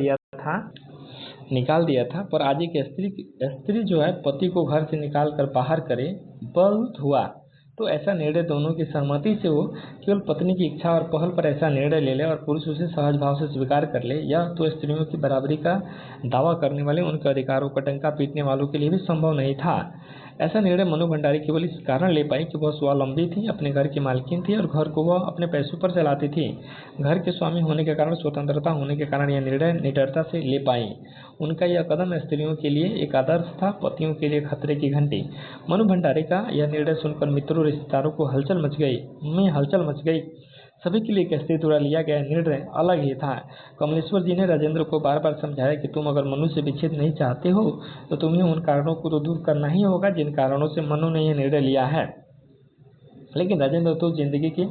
दिया था, पर आज एक स्त्री जो है पति को घर से निकाल कर बाहर करे, बहुत हुआ तो ऐसा निर्णय दोनों की सहमति से हो। केवल पत्नी की इच्छा और पहल पर ऐसा निर्णय ले ले और पुरुष उसे सहज भाव से स्वीकार कर ले, यह तो स्त्रियों की बराबरी का दावा करने वाले, उनके अधिकारों का डंका पीटने वालों के लिए भी संभव नहीं था। ऐसा निर्णय मनु भंडारी केवल इस कारण ले पाई कि वह स्वावलंबी थी, अपने घर की मालकिन थी और घर को वह अपने पैसों पर चलाती थी। घर के स्वामी होने के कारण, स्वतंत्रता होने के कारण यह निर्णय निडरता से ले पाई। उनका यह कदम स्त्रियों के लिए एक आदर्श था, पतियों के लिए खतरे की घंटी। मनु भंडारी का यह निर्णय सुनकर मित्रों रिश्तेदारों को हलचल मच गई। सभी के लिए एक स्त्री द्वारा लिया गया निर्णय अलग ही था। कमलेश्वर जी ने राजेंद्र को बार बार समझाया कि तुम अगर मनु से विच्छेद नहीं चाहते हो तो तुम्हें उन कारणों को तो दूर करना ही होगा जिन कारणों से मनु ने यह निर्णय लिया है। लेकिन राजेंद्र तो जिंदगी की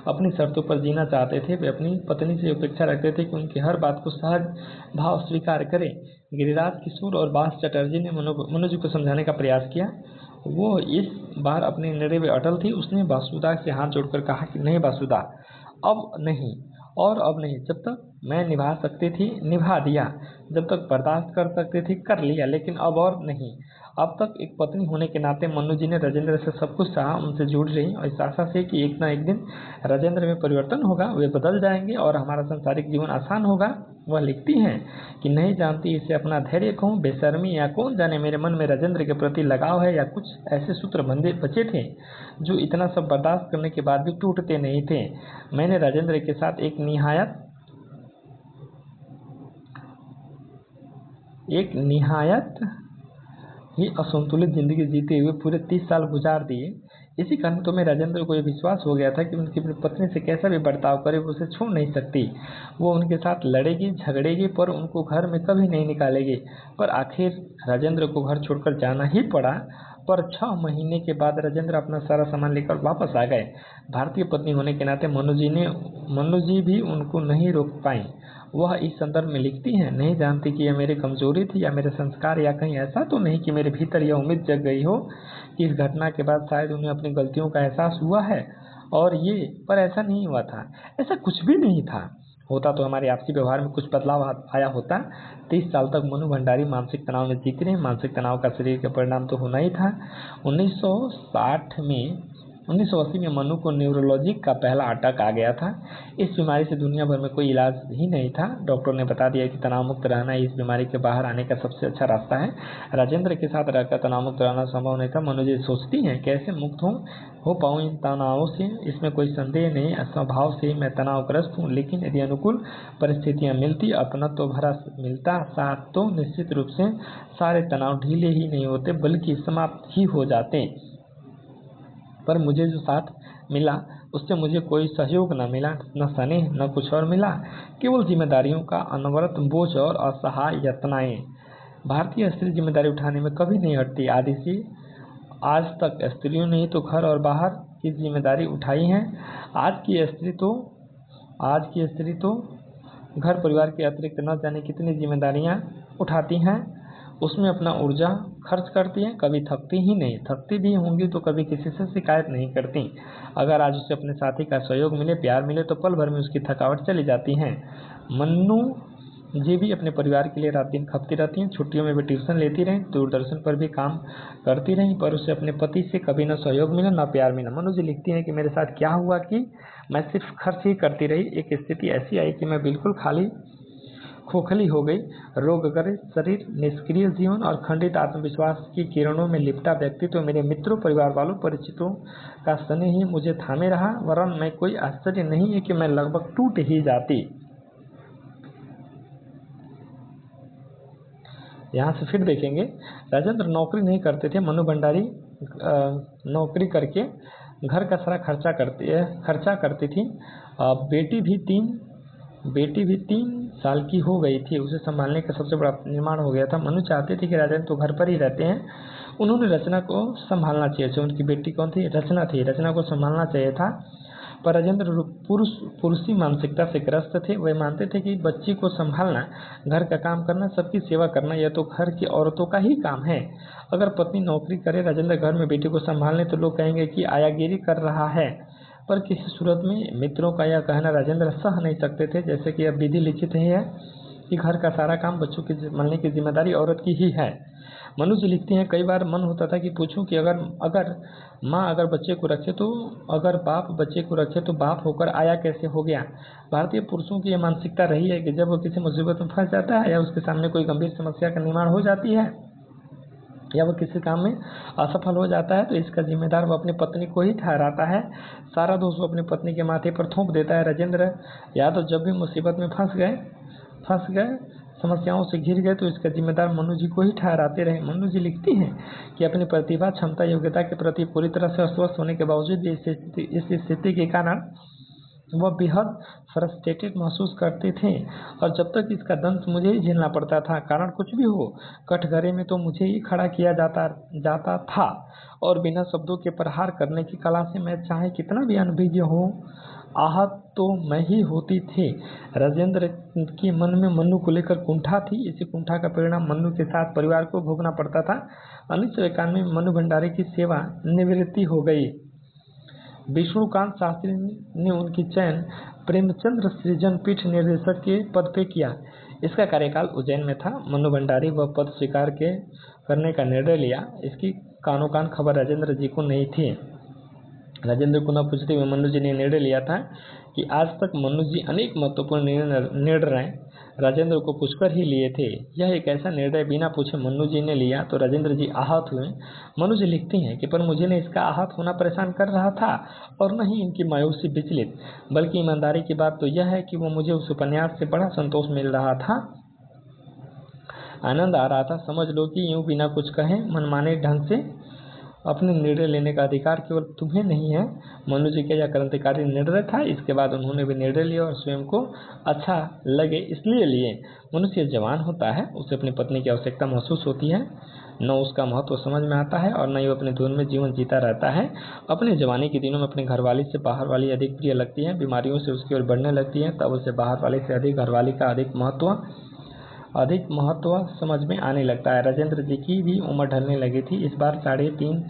अपनी शर्तों पर जीना चाहते थे। वे अपनी पत्नी से अपेक्षा रखते थे कि उनकी हर बात को सहज भाव स्वीकार करे। गिरिराज किशोर और बास चटर्जी ने मनु जी को समझाने का प्रयास किया। वो इस बार अपने निर्णय में अटल थी। उसने वासुदा से हाथ जोड़कर कहा कि नहीं वासुदा, अब नहीं। जब तक मैं निभा सकती थी निभा दिया, जब तक बर्दाश्त कर सकती थी कर लिया, लेकिन अब और नहीं। अब तक एक पत्नी होने के नाते मनु जी ने राजेंद्र से सब कुछ कहा, उनसे जुड़ रही और इस आशा से कि एक ना एक दिन राजेंद्र में परिवर्तन होगा, वे बदल जाएंगे और हमारा सांसारिक जीवन आसान होगा। वह लिखती हैं कि नहीं जानती इसे अपना धैर्य कहूँ, बेशर्मी या कौन जाने मेरे मन में राजेंद्र के प्रति लगाव है या कुछ ऐसे सूत्र बचे थे जो इतना सब बर्दाश्त करने के बाद भी टूटते नहीं थे। मैंने राजेंद्र के साथ एक निहायत ही असंतुलित जिंदगी जीते हुए पूरे 30 साल गुजार दिए। इसी कारण तो मैं राजेंद्र को यह विश्वास हो गया था कि उनकी पत्नी से कैसा भी बर्ताव करे वो उसे छोड़ नहीं सकती। वो उनके साथ लड़ेगी झगड़ेगी पर उनको घर में कभी नहीं निकालेगी। पर आखिर राजेंद्र को घर छोड़कर जाना ही पड़ा। पर 6 महीने के बाद राजेंद्र अपना सारा सामान लेकर वापस आ गए। भारतीय पत्नी होने के नाते मनु जी भी उनको नहीं रोक पाई। वह इस संदर्भ में लिखती हैं, नहीं जानती कि यह मेरी कमजोरी थी या मेरे संस्कार या कहीं ऐसा तो नहीं कि मेरे भीतर यह उम्मीद जग गई हो कि इस घटना के बाद शायद उन्हें अपनी गलतियों का एहसास हुआ है पर ऐसा नहीं हुआ था। ऐसा कुछ भी नहीं था। होता तो हमारे आपसी व्यवहार में कुछ बदलाव आया होता। 30 साल तक मनु भंडारी मानसिक तनाव में जीते रहे। मानसिक तनाव का शरीर का परिणाम तो होना ही था। 1980 में मनु को न्यूरोलॉजी का पहला अटैक आ गया था। इस बीमारी से दुनिया भर में कोई इलाज ही नहीं था। डॉक्टर ने बता दिया कि तनाव मुक्त रहना इस बीमारी के बाहर आने का सबसे अच्छा रास्ता है। राजेंद्र के साथ रहकर तनाव मुक्त रहना संभव नहीं था। मनु जी सोचती हैं कैसे मुक्त हो पाऊँ इन तनावों से। इसमें कोई संदेह नहीं, स्वभाव से मैं तनावग्रस्त हूँ, लेकिन यदि अनुकूल परिस्थितियाँ मिलती, अपनत्व भरा मिलता साथ, तो निश्चित रूप से सारे तनाव ढीले ही नहीं होते बल्कि समाप्त ही हो जाते। पर मुझे जो साथ मिला उससे मुझे कोई सहयोग न मिला, न स्नेह, न कुछ और मिला, केवल जिम्मेदारियों का अनवरत बोझ और असहाय यातनाएं। भारतीय स्त्री जिम्मेदारी उठाने में कभी नहीं हटती। आदि से आज तक स्त्रियों ने ही तो घर और बाहर की जिम्मेदारी उठाई है। आज की स्त्री तो घर परिवार के अतिरिक्त न जाने कितनी जिम्मेदारियां उठाती हैं, उसमें अपना ऊर्जा खर्च करती हैं, कभी थकती ही नहीं। थकती भी होंगी तो कभी किसी से शिकायत नहीं करती। अगर आज उसे अपने साथी का सहयोग मिले, प्यार मिले तो पल भर में उसकी थकावट चली जाती है। मन्नू जी भी अपने परिवार के लिए रात दिन खपती रहती हैं। छुट्टियों में भी ट्यूशन लेती रहीं, दूरदर्शन पर भी काम करती रहीं, पर उसे अपने पति से कभी न सहयोग मिला न प्यार मिला। मनु जी लिखती हैं कि मेरे साथ क्या हुआ कि मैं सिर्फ खर्च ही करती रही। एक स्थिति ऐसी आई कि मैं बिल्कुल खाली खोखली हो गई। रोगग्रस्त शरीर, निष्क्रिय जीवन और खंडित आत्मविश्वास की किरणों में लिपटा व्यक्तित्व मेरे मित्रों, परिवार वालों, परिचितों का स्नेह ही मुझे थामे रहा, वरन मैं कोई आश्चर्य नहीं है कि मैं लगभग टूट ही जाती। यहाँ से फिर देखेंगे, राजेंद्र नौकरी नहीं करते थे। मनु भंडारी नौकरी करके घर का सारा खर्चा करती थी। बेटी भी 3 साल की हो गई थी। उसे संभालने का सबसे बड़ा निर्माण हो गया था। मनु चाहते थे कि राजेंद्र तो घर पर ही रहते हैं, उन्होंने रचना को संभालना चाहिए। उनकी बेटी कौन थी? रचना थी। रचना को संभालना चाहिए था, पर राजेंद्र पुरुषी मानसिकता से ग्रस्त थे। वे मानते थे कि बच्ची को संभालना, घर का काम करना, सबकी सेवा करना यह तो घर की औरतों का ही काम है। अगर पत्नी नौकरी करे, राजेंद्र घर में बेटी को संभालने, तो लोग कहेंगे कि आयागिरी कर रहा है। पर किसी सूरत में मित्रों का यह कहना राजेंद्र सह नहीं सकते थे। जैसे कि अब विधि लिखित ही है कि घर का सारा काम बच्चों की संभालने की जिम्मेदारी औरत की ही है। मनु जी लिखती हैं, कई बार मन होता था कि पूछूं कि अगर माँ अगर बच्चे को रखे तो अगर बाप बच्चे को रखे तो बाप होकर आया कैसे हो गया। भारतीय पुरुषों की यह मानसिकता रही है कि जब वो किसी मुसीबत में फंस जाता है या उसके सामने कोई गंभीर समस्या का निर्माण हो जाती है या वह किसी काम में असफल हो जाता है, तो इसका जिम्मेदार वह अपनी पत्नी को ही ठहराता है। सारा दोष वो अपनी पत्नी के माथे पर थोप देता है। राजेंद्र यादव जब भी मुसीबत में फंस गए, समस्याओं से घिर गए, तो इसका जिम्मेदार मनु जी को ही ठहराते रहे। मनु जी लिखती हैं कि अपनी प्रतिभा, क्षमता, योग्यता के प्रति पूरी तरह से अस्वस्थ होने के बावजूद इस स्थिति के कारण वह बेहद फ्रस्ट्रेटेड महसूस करते थे, और जब तक इसका दंश मुझे ही झेलना पड़ता था। कारण कुछ भी हो, कटघरे में तो मुझे ही खड़ा किया जाता था, और बिना शब्दों के प्रहार करने की कला से मैं चाहे कितना भी अनभिज्ञ हो, आहत तो मैं ही होती थी। राजेंद्र के मन में मन्नू को लेकर कुंठा थी। इसी कुंठा का परिणाम मन्नू के साथ परिवार को भोगना पड़ता था। 1991 में मनु भंडारी की सेवा निवृत्ति हो गई। विष्णुकांत शास्त्री ने उनकी चयन प्रेमचंद्र सृजन पीठ निर्देशक के पद पे किया। इसका कार्यकाल उज्जैन में था। मनु भंडारी वह पद स्वीकार करने का निर्णय लिया। इसकी कानो कान खबर राजेंद्र जी को नहीं थी। राजेंद्र को न पूछते हुए मनु जी ने निर्णय लिया था कि आज तक मनु जी अनेक महत्वपूर्ण निर्णय राजेंद्र को पूछकर ही लिए थे। यह एक ऐसा निर्णय बिना पूछे मनु जी ने लिया तो राजेंद्र जी आहत हुए। मनु जी लिखती हैं कि पर मुझे न इसका आहत होना परेशान कर रहा था और न ही इनकी मायूसी विचलित, बल्कि ईमानदारी की बात तो यह है कि वो मुझे उस उपन्यास से बड़ा संतोष मिल रहा था, आनंद आ रहा था। समझ लो कि यूं बिना कुछ कहे मनमाने ढंग से अपने निर्णय लेने का अधिकार केवल तुम्हें नहीं है। मनु जी का यह क्रांतिकारी निर्णय था। इसके बाद उन्होंने भी निर्णय लिया और स्वयं को अच्छा लगे इसलिए लिए। मनुष्य जवान होता है, उसे अपनी पत्नी की आवश्यकता महसूस होती है, न उसका महत्व समझ में आता है और न ही वो अपने धुन में जीवन जीता रहता है। अपने जवानी के दिनों में अपनी घरवाली से बाहर वाली अधिक प्रिय लगती है। बीमारियों से उसकी ओर बढ़ने लगती है, तब उसे बाहर वाली से अधिक घरवाली का अधिक महत्व समझ में आने लगता है। राजेंद्र जी की भी उम्र ढलने लगी थी। इस बार 3.5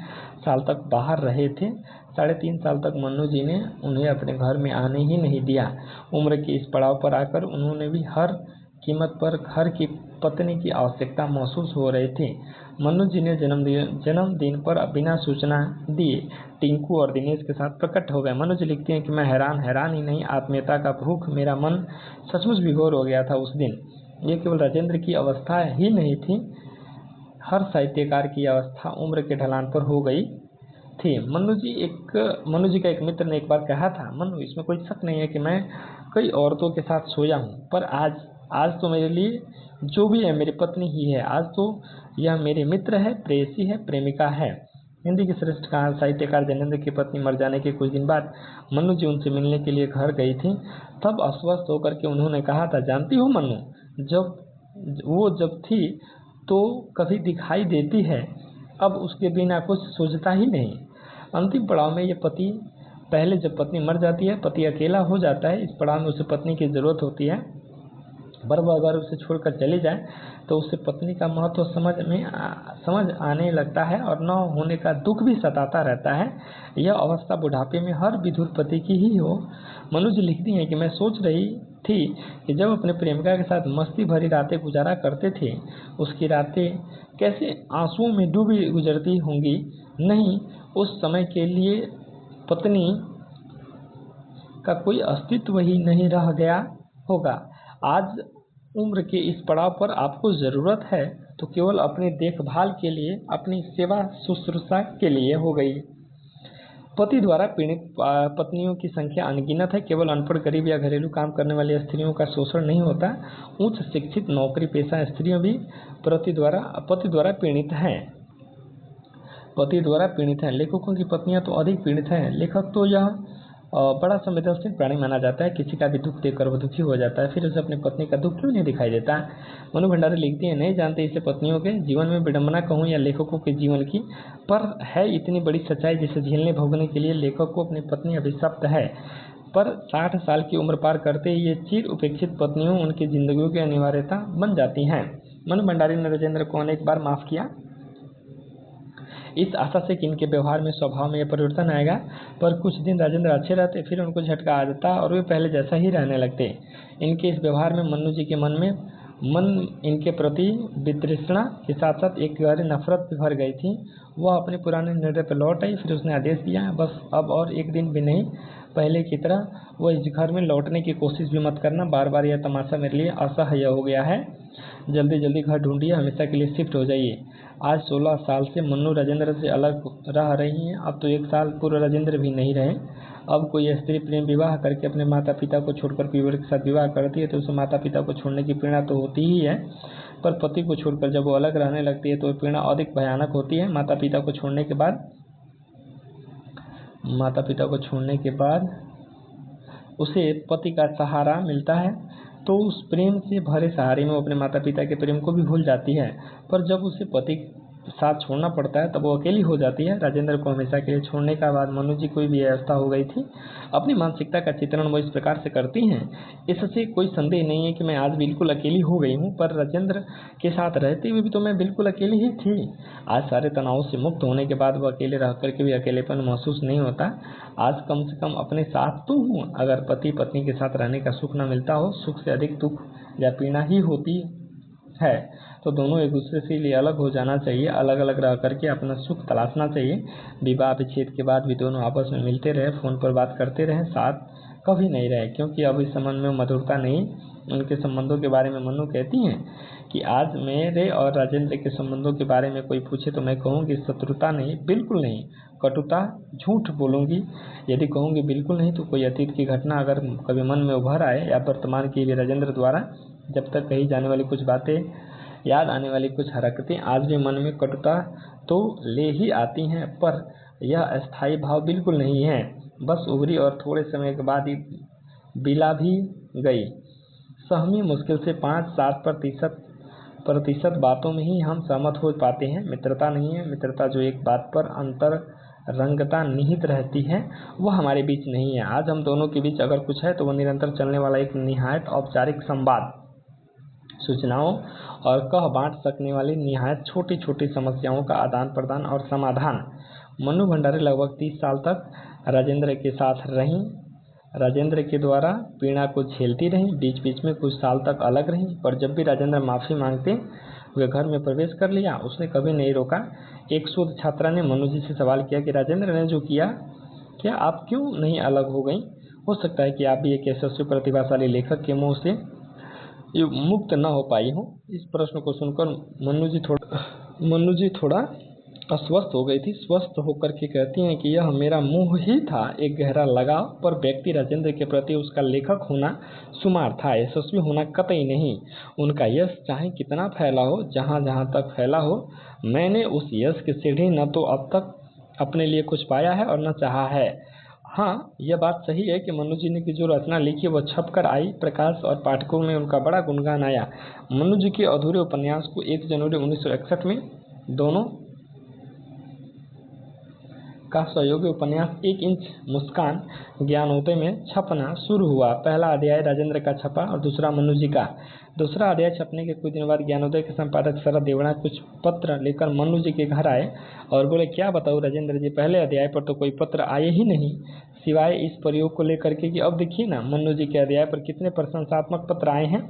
साल तक बाहर रहे थे। 3.5 साल तक मन्नू जी ने उन्हें अपने घर में आने ही नहीं दिया। उम्र के इस पड़ाव पर आकर उन्होंने भी हर कीमत पर घर की पत्नी की आवश्यकता महसूस हो रही थी। मन्नू जी ने जन्मदिन पर बिना सूचना दिए टिंकू और दिनेश के साथ प्रकट हो गए। मन्नू जी लिखती हैं कि मैं हैरान ही नहीं, आत्मीयता का भूख मेरा मन सचमुच विभोर हो गया था उस दिन। ये केवल राजेंद्र की अवस्था ही नहीं थी, हर साहित्यकार की अवस्था उम्र के ढलान पर हो गई थी। मन्नू जी का एक मित्र ने एक बार कहा था, मन्नू इसमें कोई शक नहीं है कि मैं कई औरतों के साथ सोया हूँ, पर आज तो मेरे लिए जो भी है मेरी पत्नी ही है। आज तो यह मेरे मित्र है, प्रेयसी है, प्रेमिका है। हिंदी की श्रेष्ठ साहित्यकार जैनेंद्र की पत्नी मर जाने के कुछ दिन बाद मन्नू जी उनसे मिलने के लिए घर गई थी। तब अस्वस्थ होकर के उन्होंने कहा था, जानती हो मन्नू, जब थी तो कभी दिखाई देती है, अब उसके बिना कुछ सोचता ही नहीं। अंतिम पड़ाव में ये पति, पहले जब पत्नी मर जाती है, पति अकेला हो जाता है, इस पड़ाव में उसे पत्नी की जरूरत होती है। पर वह अगर उसे छोड़कर चली जाए तो उसे पत्नी का महत्व समझ आने लगता है और न होने का दुख भी सताता रहता है। यह अवस्था बुढ़ापे में हर विधुर पति की ही हो। मनुज लिखती हैं कि मैं सोच रही थी कि जब अपने प्रेमिका के साथ मस्ती भरी रातें गुजारा करते थे, उसकी रातें कैसे आंसुओं में डूबी गुजरती होंगी। नहीं, उस समय के लिए पत्नी का कोई अस्तित्व ही नहीं रह गया होगा। आज उम्र के इस पड़ाव पर आपको ज़रूरत है तो केवल अपनी देखभाल के लिए, अपनी सेवा शुश्रूषा के लिए हो गई। पति द्वारा पीड़ित पत्नियों की संख्या अनगिनत है। केवल अनपढ़, गरीब या घरेलू काम करने वाली स्त्रियों का शोषण नहीं होता, उच्च शिक्षित, नौकरी पेशा स्त्रियों भी पति द्वारा पीड़ित हैं। लेखकों की पत्नियां तो अधिक पीड़ित हैं। लेखक तो यह बड़ा संवेदनशील प्राणी माना जाता है। किसी का भी दुख देखकर वह दुखी हो जाता है, फिर उसे अपनी पत्नी का दुख क्यों नहीं दिखाई देता। मनु भंडारी लिखती है, नहीं जानते इसे पत्नियों के जीवन में विडंबना कहूँ या लेखकों के जीवन की, पर है इतनी बड़ी सच्चाई जिसे झेलने भोगने के लिए लेखक को अपनी पत्नी अभिशप्त है। पर 60 साल की उम्र पार करते ही ये चिर उपेक्षित पत्नियों उनकी जिंदगियों की अनिवार्यता बन जाती हैं। मनु भंडारी ने राजेंद्र को अनेक बार माफ किया, इस आशा से कि इनके व्यवहार में, स्वभाव में यह परिवर्तन आएगा। पर कुछ दिन राजेंद्र अच्छे रहते, फिर उनको झटका आ जाता और वे पहले जैसा ही रहने लगते। इनके इस व्यवहार में मन्नू जी के मन इनके प्रति वितृष्णा के साथ साथ एक गहरी नफरत भी भर गई थी। वह अपने पुराने निर्णय पर लौट आई। फिर उसने आदेश दिया, बस अब और एक दिन भी नहीं, पहले की तरह वह इस घर में लौटने की कोशिश भी मत करना। बार बार यह तमाशा मेरे लिए असह्य हो गया है। जल्दी जल्दी घर ढूंढिए, हमेशा के लिए शिफ्ट हो जाइए। आज 16 साल से मन्नू राजेंद्र से अलग रह रही हैं। अब तो 1 साल पूर्व राजेंद्र भी नहीं रहे। अब कोई स्त्री प्रेम विवाह करके अपने माता पिता को छोड़कर पीवर के साथ विवाह करती है तो उसे माता पिता को छोड़ने की पीड़ा तो होती ही है, पर पति को छोड़कर जब वो अलग रहने लगती है तो वह पीड़ा अधिक भयानक होती है। माता पिता को छोड़ने के बाद उसे पति का सहारा मिलता है, तो उस प्रेम से भरे सहारे में वो अपने माता पिता के प्रेम को भी भूल जाती है। पर जब उसे पति साथ छोड़ना पड़ता है तब वो अकेली हो जाती है। राजेंद्र को हमेशा के लिए छोड़ने का बाद मनु जी कोई भी व्यवस्था हो गई थी। अपनी मानसिकता का चित्रण वो इस प्रकार से करती हैं, इससे कोई संदेह नहीं है कि मैं आज बिल्कुल अकेली हो गई हूँ, पर राजेंद्र के साथ रहते हुए भी तो मैं बिल्कुल अकेली ही थी। आज सारे तनावों से मुक्त होने के बाद वो अकेले रह करके भी अकेलेपन महसूस नहीं होता। आज कम से कम अपने साथ तो हूँ। अगर पति पत्नी के साथ रहने का सुख न मिलता हो, सुख से अधिक दुख या पीड़ा ही होती है, तो दोनों एक दूसरे से लिए अलग हो जाना चाहिए। अलग अलग रह करके अपना सुख तलाशना चाहिए। विवाह विच्छेद के बाद भी दोनों आपस में मिलते रहे, फ़ोन पर बात करते रहे, साथ कभी नहीं रहे, क्योंकि अब इस संबंध में मधुरता नहीं। उनके संबंधों के बारे में मनु कहती हैं कि आज मेरे और राजेंद्र के संबंधों के बारे में कोई पूछे तो मैं कहूँगी शत्रुता नहीं, बिल्कुल नहीं, कटुता, झूठ बोलूँगी। यदि कहूँगी बिल्कुल नहीं तो कोई अतीत की घटना अगर कभी मन में उभर आए या वर्तमान की भी राजेंद्र द्वारा जब तक कही जाने वाली कुछ बातें, याद आने वाली कुछ हरकतें आज भी मन में कटुता तो ले ही आती हैं, पर यह अस्थायी भाव बिल्कुल नहीं है। बस उभरी और थोड़े समय के बाद ही बिला भी गई। सहमी मुश्किल से 5-7% बातों में ही हम सहमत हो पाते हैं। मित्रता नहीं है। मित्रता जो एक बात पर अंतर रंगता निहित रहती है वह हमारे बीच नहीं है। आज हम दोनों के बीच अगर कुछ है तो वह निरंतर चलने वाला एक निहायत औपचारिक संवाद, सूचनाओं और कह बांट सकने वाली निहायत छोटी छोटी समस्याओं का आदान प्रदान और समाधान। मनु भंडारी लगभग 30 साल तक राजेंद्र के साथ रहीं। राजेंद्र के द्वारा पीड़ा को झेलती रहीं। बीच बीच में कुछ साल तक अलग रहीं, पर जब भी राजेंद्र माफ़ी मांगते हुए घर में प्रवेश कर लिया, उसने कभी नहीं रोका। एक शोध छात्रा ने मनु जी से सवाल किया कि राजेंद्र ने जो किया, क्या आप क्यों नहीं अलग हो गई? हो सकता है कि आप भी एक यशस्वी प्रतिभाशाली लेखक के मुँह से मुक्त न हो पाई हो। इस प्रश्न को सुनकर मनु जी थोड़ा अस्वस्थ हो गई थी। स्वस्थ होकर के कहती हैं कि यह मेरा मुंह ही था, एक गहरा लगाव, पर व्यक्ति राजेंद्र के प्रति उसका लेखक होना शुमार था, यशस्वी होना कतई नहीं। उनका यश चाहे कितना फैला हो, जहाँ जहाँ तक फैला हो, मैंने उस यश की सीढ़ी न तो अब तक अपने लिए कुछ पाया है और न चाहा है। हाँ, यह बात सही है कि मनु जी ने की जो रचना लिखी वह छप कर आई, प्रकाश और पाठकों में उनका बड़ा गुणगान आया। मनु जी के अधूरे उपन्यास को 1 जनवरी 1961 में दोनों का सहयोगी उपन्यास 1 इंच मुस्कान ज्ञानोदय में छपना शुरू हुआ। पहला अध्याय राजेंद्र का छपा और दूसरा मनु जी का। दूसरा अध्याय छपने के कुछ दिन बाद ज्ञानोदय के संपादक शरद देवड़ा कुछ पत्र लेकर मनु जी के घर आए और बोले, क्या बताऊँ राजेंद्र जी, पहले अध्याय पर तो कोई पत्र आए ही नहीं, सिवाय इस प्रयोग को लेकर के कि अब देखिए ना मनु जी के अध्याय पर कितने प्रशंसात्मक पत्र आए हैं।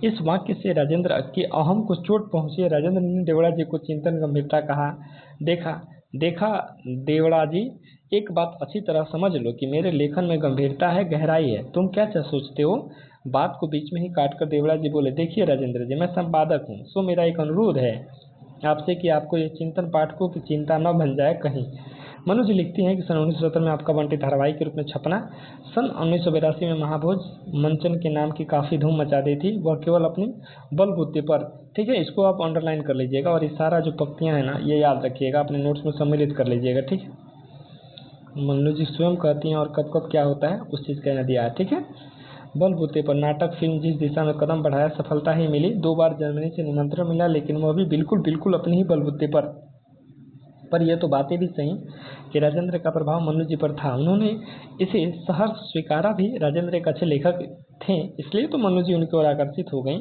इस वाक्य से राजेंद्र के अहम को चोट पहुंची। राजेंद्र ने देवड़ा जी को चिंतन गंभीरता कहा, देखा देवड़ा जी, एक बात अच्छी तरह समझ लो कि मेरे लेखन में गंभीरता है, गहराई है। तुम क्या सोचते हो? बात को बीच में ही काटकर देवड़ा जी बोले, देखिए राजेंद्र जी, मैं संपादक हूँ, सो मेरा एक अनुरोध है आपसे कि आपको ये चिंतन पाठकों की चिंता न बन जाए कहीं। मनु जी लिखती हैं कि सन 1970 में आपका बंटी धारावाहिक के रूप में छपना सन 1982 में महाभोज मंचन के नाम की काफ़ी धूम मचा दी थी, वह केवल अपनी बलबूते पर। ठीक है, इसको आप अंडरलाइन कर लीजिएगा और ये सारा जो पंक्तियां हैं ना, ये याद रखिएगा, अपने नोट्स में सम्मिलित कर लीजिएगा। ठीक है, मनु जी स्वयं कहती हैं और कब कब क्या होता है उस चीज़ का यहाँ दिया है। ठीक है, बलबूते पर नाटक फिल्म जिस दिशा में कदम बढ़ाया सफलता ही मिली। 2 बार जर्मनी से निमंत्रण मिला, लेकिन वह भी बिल्कुल अपने ही बलबूते पर यह तो बातें भी सही कि राजेंद्र का प्रभाव मनु जी पर था। उन्होंने इसे सहर्ष स्वीकारा भी। राजेंद्र एक अच्छे लेखक थे, इसलिए तो मनु जी उनकी ओर आकर्षित हो गई,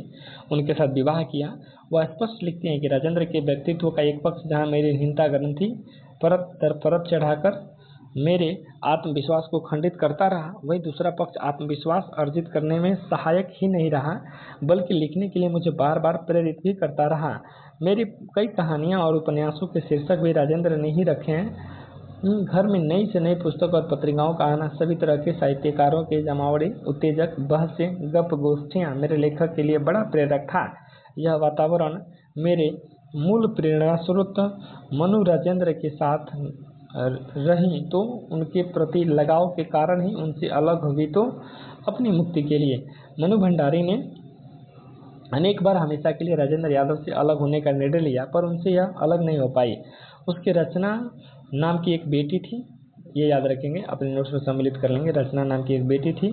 उनके साथ विवाह किया। वह स्पष्ट लिखती हैं कि राजेंद्र के व्यक्तित्व का एक पक्ष जहाँ मेरी हीनता ग्रंथि परत दर परत चढ़ाकर मेरे आत्मविश्वास को खंडित करता रहा, वही दूसरा पक्ष आत्मविश्वास अर्जित करने में सहायक ही नहीं रहा, बल्कि लिखने के लिए मुझे बार बार प्रेरित भी करता रहा। मेरी कई कहानियाँ और उपन्यासों के शीर्षक भी राजेंद्र ने ही रखे हैं। घर में नई से नई पुस्तक और पत्रिकाओं का आना, सभी तरह के साहित्यकारों के जमावड़े, उत्तेजक बहसें, गप गोष्ठियाँ मेरे लेखक के लिए बड़ा प्रेरक था। यह वातावरण मेरे मूल प्रेरणा स्रोत मनु राजेंद्र के साथ रही तो उनके प्रति लगाव के कारण ही उनसे अलग हुई तो अपनी मुक्ति के लिए। मनु भंडारी ने अनेक बार हमेशा के लिए राजेंद्र यादव से अलग होने का निर्णय लिया, पर उनसे यह अलग नहीं हो पाई। उसके रचना नाम की एक बेटी थी, ये याद रखेंगे, अपने नोट्स में सम्मिलित कर लेंगे। रचना नाम की एक बेटी थी,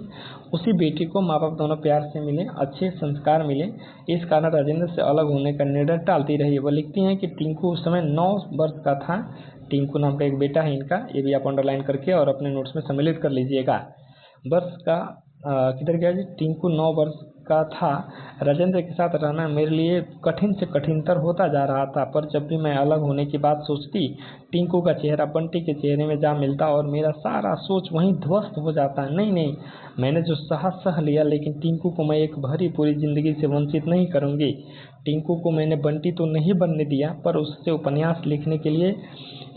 उसी बेटी को माँ बाप दोनों प्यार से मिले, अच्छे संस्कार मिले, इस कारण राजेंद्र से अलग होने का निर्णय टालती रही। वह लिखती हैं कि टिंकू उस समय 9 वर्ष का था। टिंकू नाम का एक बेटा है इनका, ये भी आप अंडरलाइन करके और अपने नोट्स में सम्मिलित कर लीजिएगा। वर्ष का किधर गया जी? टिंकू 9 वर्ष का था। राजेंद्र के साथ रहना मेरे लिए कठिन से कठिनतर होता जा रहा था, पर जब भी मैं अलग होने की बात सोचती, टिंकू का चेहरा बंटी के चेहरे में जा मिलता और मेरा सारा सोच वहीं ध्वस्त हो जाता। नहीं, मैंने जो सह लिया, लेकिन टिंकू को मैं एक भरी पूरी जिंदगी से वंचित नहीं करूँगी। टिंकू को मैंने बंटी तो नहीं बनने दिया, पर उससे उपन्यास लिखने के लिए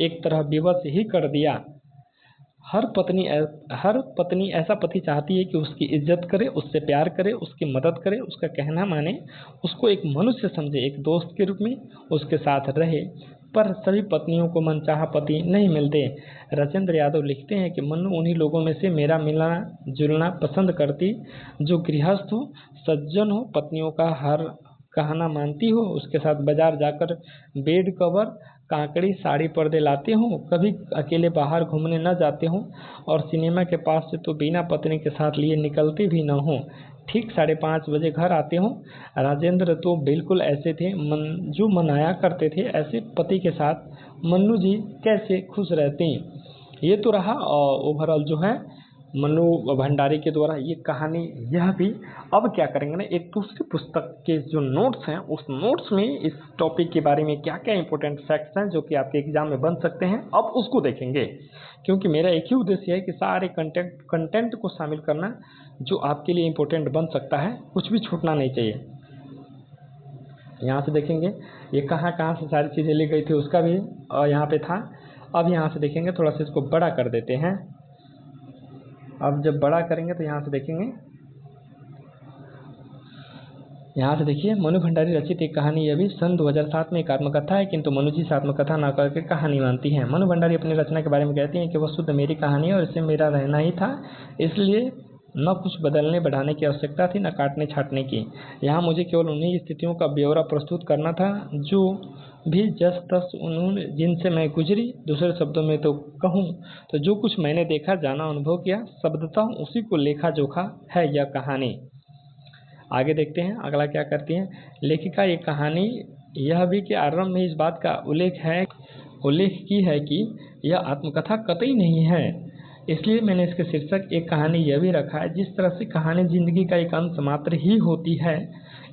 एक तरह विवश ही कर दिया। हर पत्नी ऐसा पति चाहती है कि उसकी इज्जत करे, उससे प्यार करे, उसकी मदद करे, उसका कहना माने, उसको एक मनुष्य समझे, एक दोस्त के रूप में उसके साथ रहे। पर सभी पत्नियों को मनचाहा पति नहीं मिलते। राजेंद्र यादव लिखते हैं कि मनु उन्हीं लोगों में से मेरा मिलना जुलना पसंद करती, जो गृहस्थ हो, सज्जन हो, पत्नियों का हर कहना मानती हो, उसके साथ बाजार जाकर बेड कवर, कांकड़ी, साड़ी, पर्दे लाते हों, कभी अकेले बाहर घूमने न जाते हों और सिनेमा के पास से तो बिना पत्नी के साथ लिए निकलते भी न हों, ठीक 5:30 बजे घर आते हों। राजेंद्र तो बिल्कुल ऐसे थे जो मनाया करते थे। ऐसे पति के साथ मन्नू जी कैसे खुश रहते हैं। ये तो रहा ओवरऑल जो है मनु भंडारी के द्वारा ये कहानी। यह भी अब क्या करेंगे ना, एक दूसरी पुस्तक के जो नोट्स हैं, उस नोट्स में इस टॉपिक के बारे में क्या क्या इंपॉर्टेंट फैक्ट्स हैं जो कि आपके एग्जाम में बन सकते हैं, अब उसको देखेंगे। क्योंकि मेरा एक ही उद्देश्य है कि सारे कंटेंट को शामिल करना जो आपके लिए इम्पोर्टेंट बन सकता है, कुछ भी छूटना नहीं चाहिए। यहाँ से देखेंगे ये कहाँ से सारी चीज़ें ली गई थी, उसका भी यहाँ पे था। अब यहाँ से देखेंगे, थोड़ा सा इसको बड़ा कर देते हैं। अब जब बड़ा करेंगे तो यहाँ से देखेंगे, यहाँ से देखिए, मनु भंडारी रचित एक कहानी। यह भी सन 2007 में एक आत्मकथा है, किंतु मनु जी से आत्मकथा न करके कहानी मानती हैं। मनु भंडारी अपनी रचना के बारे में कहती हैं कि वह शुद्ध मेरी कहानी है और इससे मेरा रहना ही था, इसलिए न कुछ बदलने बढ़ाने की आवश्यकता थी, न काटने छाटने की। यहाँ मुझे केवल उन्हीं स्थितियों का ब्यौरा प्रस्तुत करना था जो भी जस तस उन्होंने जिनसे मैं गुजरी। दूसरे शब्दों में तो कहूँ तो जो कुछ मैंने देखा, जाना, अनुभव किया, शब्दतः उसी को लेखा जोखा है यह कहानी। आगे देखते हैं अगला क्या करती हैं लेखिका। ये कहानी यह भी कि आरंभ में इस बात का उल्लेख है उल्लेख की है कि यह आत्मकथा कतई नहीं है। इसलिए मैंने इसके शीर्षक एक कहानी यह भी रखा है। जिस तरह से कहानी जिंदगी का एक अंश मात्र ही होती है,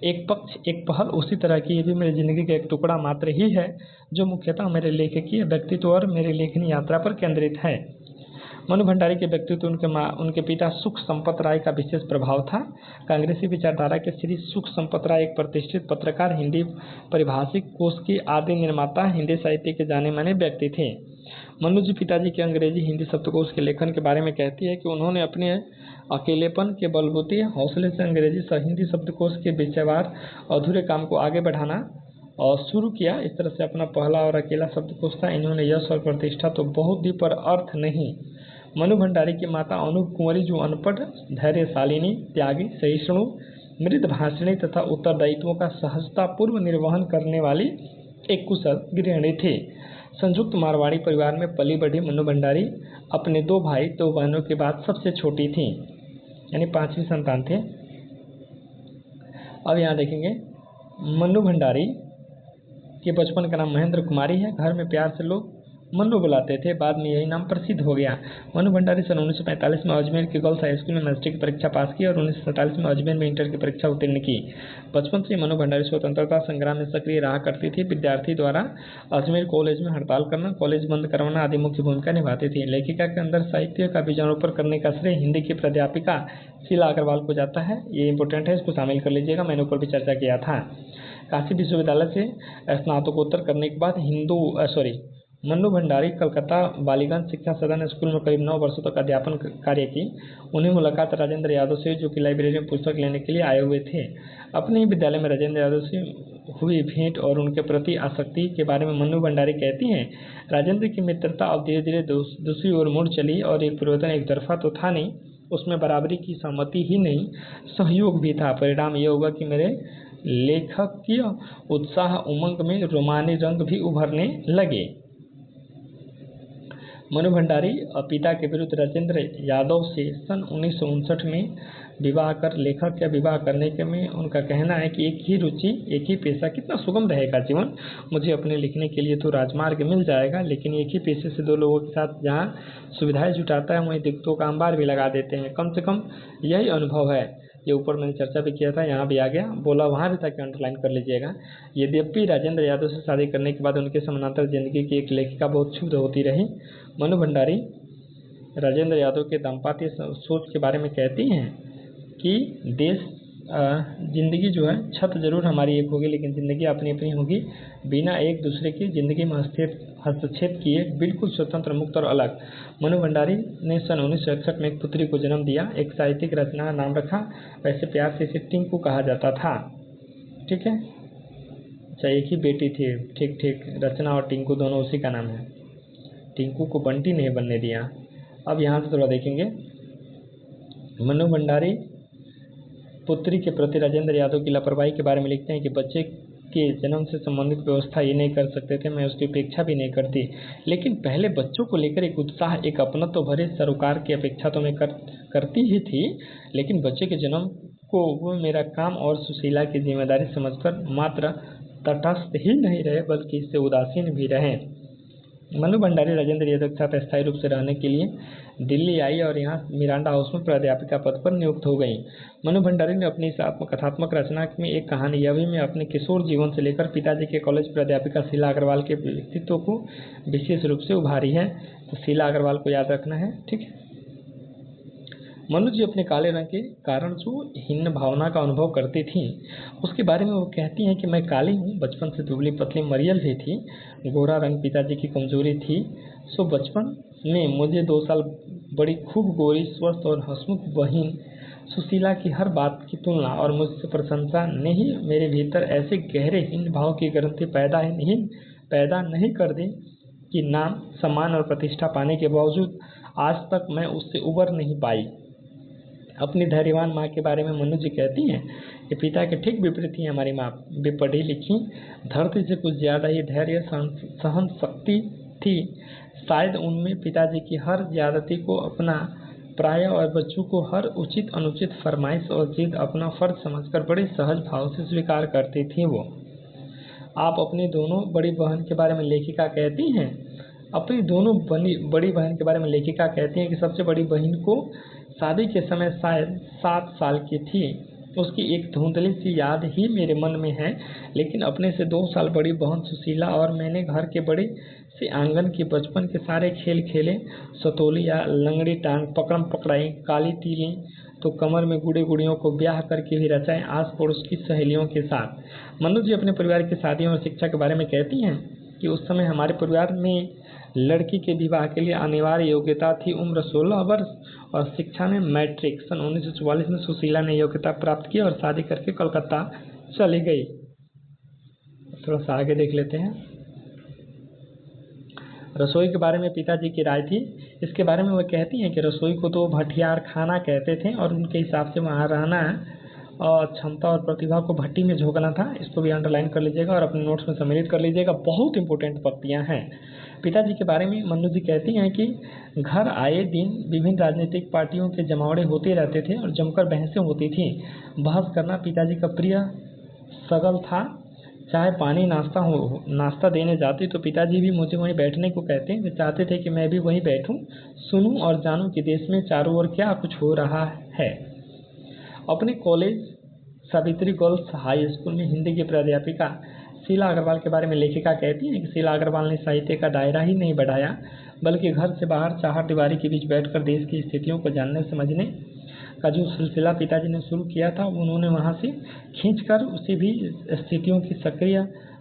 एक पक्ष एक पहल, उसी तरह की ये भी मेरी जिंदगी का एक टुकड़ा मात्र ही है जो मुख्यतः मेरे लेखकीय व्यक्तित्व और मेरी लेखनी यात्रा पर केंद्रित है। मनु भंडारी के व्यक्तित्व उनके पिता सुख संपत राय का विशेष प्रभाव था। कांग्रेसी विचारधारा के श्री सुख संपत राय एक प्रतिष्ठित पत्रकार, हिंदी परिभाषिक कोश के आदि निर्माता, हिंदी साहित्य के जाने माने व्यक्ति थे। मनु जी पिताजी के अंग्रेजी हिंदी शब्दकोश के लेखन के बारे में कहती है कि उन्होंने अपने अकेलेपन के बलबूते हौसले से अंग्रेजी हिंदी शब्दकोश के विषयवार अधूरे काम को आगे बढ़ाना और शुरू किया। इस तरह से अपना पहला और अकेला शब्दकोश था। इन्होंने यश और प्रतिष्ठा तो बहुत दी पर अर्थ नहीं। मनु भंडारी की माता अनूप कुंवरी जो अनपढ़, धैर्यशालिनी, त्यागी, सहिष्णु, मृदभाषिणी तथा उत्तरदायित्वों का सहजता पूर्व निर्वहन करने वाली एक कुशल गृहिणी थी। संयुक्त मारवाड़ी परिवार में पली बढ़ी मनु भंडारी अपने 2 भाई 2 बहनों के बाद सबसे छोटी थी, यानी 5वीं संतान थे। अब यहाँ देखेंगे मनु भंडारी के बचपन का नाम महेंद्र कुमारी है। घर में प्यार से लोग मनु बुलाते थे, बाद में यही नाम प्रसिद्ध हो गया। मनु भंडारी सन 1945 में अजमेर के गर्ल्स हाई स्कूल में मैट्रिक की परीक्षा पास की और 1947 में अजमेर में इंटर की परीक्षा उत्तीर्ण की। बचपन से मनु भंडारी स्वतंत्रता संग्राम में सक्रिय रहा करती थी। विद्यार्थी द्वारा अजमेर कॉलेज में हड़ताल करना, कॉलेज बंद करवाना आदि मुख्य भूमिका निभाती थी। लेखिका के अंदर साहित्य का बीजारोपण करने का श्रेय हिंदी की प्राध्यापिका शीला अग्रवाल को जाता है। ये इंपॉर्टेंट है, इसको शामिल कर लीजिएगा, मैंने ऊपर भी चर्चा किया था। काशी विश्वविद्यालय से स्नातकोत्तर करने के बाद मनु भंडारी कलकत्ता बालिगंज शिक्षा सदन स्कूल में करीब 9 वर्षों तक अध्यापन कार्य की। उन्हें मुलाकात राजेंद्र यादव से, जो कि लाइब्रेरी में पुस्तक लेने के लिए आए हुए थे। अपने ही विद्यालय में राजेंद्र यादव से हुई भेंट और उनके प्रति आसक्ति के बारे में मनु भंडारी कहती हैं, राजेंद्र की मित्रता अब धीरे धीरे दूसरी ओर मुड़ चली और एक परिवर्तन एक तरफा तो था नहीं, उसमें बराबरी की सहमति ही नहीं, सहयोग भी था। परिणाम यह होगा कि मेरे लेखकीय उत्साह उमंग में रोमानी रंग भी उभरने लगे। मनु भंडारी पिता के विरुद्ध राजेंद्र यादव से सन 1959 में विवाह कर लेखक या विवाह करने के में उनका कहना है कि एक ही रुचि, एक ही पेशा, कितना सुगम रहेगा जीवन। मुझे अपने लिखने के लिए तो राजमार्ग मिल जाएगा, लेकिन एक ही पेशे से 2 लोगों के साथ जहाँ सुविधाएं जुटाता है वहीं दिक्कतों का अंबार भी लगा देते हैं। कम से कम यही अनुभव है। ये ऊपर मैंने चर्चा भी किया था, यहाँ भी आ गया, बोला वहाँ भी था कि अंडरलाइन कर लीजिएगा। यद्यपि राजेंद्र यादव से शादी करने के बाद उनके समानांतर जिंदगी की एक लेखिका बहुत क्षुब्ध होती रही। मनु भंडारी राजेंद्र यादव के दाम्पत्य सोच के बारे में कहती हैं कि जिंदगी जो है, छत जरूर हमारी एक होगी लेकिन जिंदगी अपनी अपनी होगी, बिना एक दूसरे की जिंदगी में हस्तक्षेप किए, बिल्कुल स्वतंत्र, मुक्त और अलग। मनु भंडारी ने सन 1961 में एक पुत्री को जन्म दिया। एक साहित्यिक रचना नाम रखा, वैसे प्यार से इसे टिंकू कहा जाता था। ठीक है, अच्छा, एक ही बेटी थी, ठीक, रचना और टिंकू दोनों उसी का नाम है। टिंकू को बंटी नहीं बनने दिया। अब यहाँ से थोड़ा देखेंगे, मनु भंडारी पुत्री के प्रति राजेंद्र यादव की लापरवाही के बारे में लिखते हैं कि बच्चे के जन्म से संबंधित व्यवस्था ये नहीं कर सकते थे, मैं उसकी अपेक्षा भी नहीं करती, लेकिन पहले बच्चों को लेकर एक उत्साह, एक अपनत्व भरे सरोकार की अपेक्षा तो मैं करती ही थी, लेकिन बच्चे के जन्म को वो मेरा काम और सुशीला की जिम्मेदारी समझकर मात्र तटस्थ ही नहीं रहे बल्कि इससे उदासीन भी रहे। मनु भंडारी राजेंद्र यादव के साथ अस्थायी रूप से रहने के लिए दिल्ली आई और यहाँ मिरांडा हाउस में प्राध्यापिका पद पर नियुक्त हो गई। मनु भंडारी ने अपनी इस आत्मकथात्मक रचना में एक कहानी यह भी में अपने किशोर जीवन से लेकर पिताजी के कॉलेज प्राध्यापिका शीला अग्रवाल के व्यक्तित्व को विशेष रूप से उभारी है। तो शीला अग्रवाल को याद रखना है, ठीक है। मनु जी अपने काले रंग के कारण जो हीन भावना का अनुभव करती थी, उसके बारे में वो कहती हैं कि मैं काली हूँ, बचपन से दुबली पतली मरियल भी थी, गोरा रंग पिताजी की कमजोरी थी। सो बचपन में मुझे 2 साल बड़ी खूब गोरी, स्वस्थ और हंसमुख बहन सुशीला की हर बात की तुलना और मुझसे प्रशंसा ने ही मेरे भीतर ऐसे गहरे हीन भाव की ग्रंथि पैदा नहीं कर दी कि नाम, सम्मान और प्रतिष्ठा पाने के बावजूद आज तक मैं उससे उबर नहीं पाई। अपनी धैर्यवान माँ के बारे में मनु जी कहती हैं कि पिता के ठीक विपरीत ही हमारी माँ भी पढ़ी लिखी, धरती से कुछ ज़्यादा ही धैर्य सहन शक्ति थी। शायद उनमें पिताजी की हर ज्यादती को अपना प्राय और बच्चों को हर उचित अनुचित फरमाइश और जिद अपना फर्ज समझकर बड़े सहज भाव से स्वीकार करती थी। वो आप अपनी दोनों बड़ी बहन के बारे में लेखिका कहती हैं। अपनी दोनों बड़ी बहन के बारे में लेखिका कहती हैं कि सबसे बड़ी बहन को शादी के समय शायद 7 साल की थी। उसकी एक धुंधली सी याद ही मेरे मन में है, लेकिन अपने से 2 साल बड़ी बहन सुशीला और मैंने घर के बड़े से आंगन के बचपन के सारे खेल खेले। सतोलिया, लंगड़ी टांग, पकड़म पकड़ाई, काली तीली, तो कमर में गुड़े गुड़ियों को ब्याह करके भी रचाए आस पड़ोस की सहेलियों के साथ। मनु जी अपने परिवार की शादियों और शिक्षा के बारे में कहती हैं कि उस समय हमारे परिवार में लड़की के विवाह के लिए अनिवार्य योग्यता थी उम्र 16 वर्ष और शिक्षा में मैट्रिक। सन 1944 में सुशीला ने योग्यता प्राप्त की और शादी करके कलकत्ता चली गई। थोड़ा सा आगे देख लेते हैं। रसोई के बारे में पिताजी की राय थी। इसके बारे में वह कहती हैं कि रसोई को तो भटियार खाना कहते थे और उनके हिसाब से वहाँ रहना और क्षमता और प्रतिभा को भट्टी में झोंकना था। इसको भी अंडरलाइन कर लीजिएगा और अपने नोट्स में सम्मिलित कर लीजिएगा, बहुत इंपॉर्टेंट पंक्तियाँ हैं। पिताजी के बारे में मन्नू जी कहती हैं कि घर आए दिन विभिन्न राजनीतिक पार्टियों के जमावड़े होते रहते थे और जमकर बहसें होती थी। बहस करना पिताजी का प्रिय सगल था। चाय पानी नाश्ता देने जाती तो पिताजी भी मुझे वहीं बैठने को कहते। वे चाहते थे कि मैं भी वहीं बैठूं, सुनूं और जानूं कि देश में चारों ओर क्या कुछ हो रहा है। अपने college Savitri girls high school में हिंदी की प्राध्यापिका शीला अग्रवाल के बारे में लेखिका कहती हैं कि शीला अग्रवाल ने साहित्य का दायरा ही नहीं बढ़ाया, बल्कि घर से बाहर चार दीवारी के बीच बैठकर देश की स्थितियों को जानने समझने का जो सिलसिला पिताजी ने शुरू किया था, उन्होंने वहां से खींचकर उसे भी स्थितियों की सक्रिय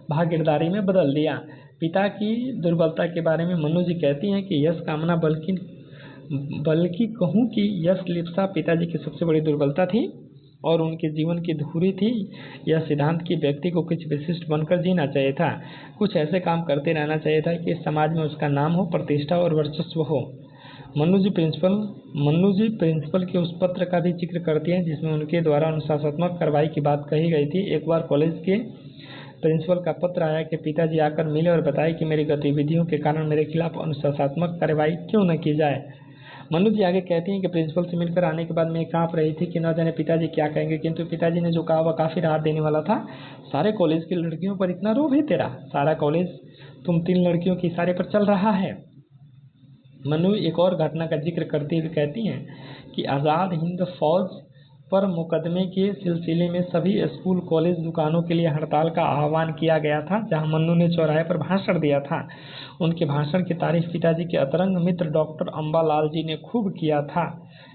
भागीदारी में बदल दिया। पिता की दुर्बलता के बारे में मन्नू जी कहती हैं कि यश कामना बल्कि कहूँ कि यश लिप्सा पिताजी की सबसे बड़ी दुर्बलता थी और उनके जीवन की धुरी थी। यह सिद्धांत कि व्यक्ति को कुछ विशिष्ट बनकर जीना चाहिए था, कुछ ऐसे काम करते रहना चाहिए था कि समाज में उसका नाम हो, प्रतिष्ठा और वर्चस्व हो। मन्नू जी प्रिंसिपल के उस पत्र का भी जिक्र करती हैं जिसमें उनके द्वारा अनुशासनात्मक कार्रवाई की बात कही गई थी। एक बार कॉलेज के प्रिंसिपल का पत्र आया कि पिताजी आकर मिले और बताए कि मेरी गतिविधियों के कारण मेरे खिलाफ अनुशासनात्मक कार्रवाई क्यों न की जाए। मनु जी आगे कहती हैं कि प्रिंसिपल से मिलकर आने के बाद मैं कांप रही थी कि न जाने पिताजी क्या कहेंगे, किंतु पिताजी ने जो कहा वह काफ़ी राहत देने वाला था। सारे कॉलेज की लड़कियों पर इतना रोब है तेरा, सारा कॉलेज तुम 3 लड़कियों के इशारे पर चल रहा है। मनु एक और घटना का जिक्र करते हुए कहती हैं कि आज़ाद हिंद फौज पर मुकदमे के सिलसिले में सभी स्कूल कॉलेज दुकानों के लिए हड़ताल का आह्वान किया गया था, जहां मन्नू ने चौराहे पर भाषण दिया था। उनके भाषण की तारीफ पिताजी के अतरंग मित्र डॉक्टर अम्बालाल जी ने खूब किया था।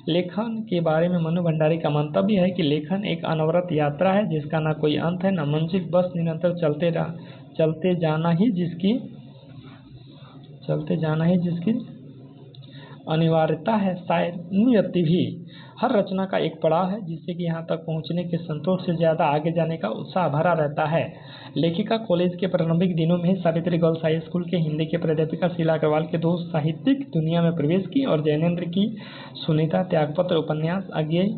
लेखन के बारे में मनु भंडारी का मंतव्य है कि लेखन एक अनवरत यात्रा है जिसका न कोई अंत है न मंजिल, बस निरंतर चलते जाना ही जिसकी अनिवार्यता है। शायद नियति भी हर रचना का एक पड़ाव है जिससे कि यहाँ तक पहुँचने के संतोष से ज़्यादा आगे जाने का उत्साह भरा रहता है। लेखिका कॉलेज के प्रारंभिक दिनों में सावित्री गर्ल्स हाई स्कूल के हिंदी के प्राध्यापिका शीला अग्रवाल के दोस्त साहित्यिक दुनिया में प्रवेश की और जैनेन्द्र की सुनीता, त्यागपत्र उपन्यास, अज्ञेय,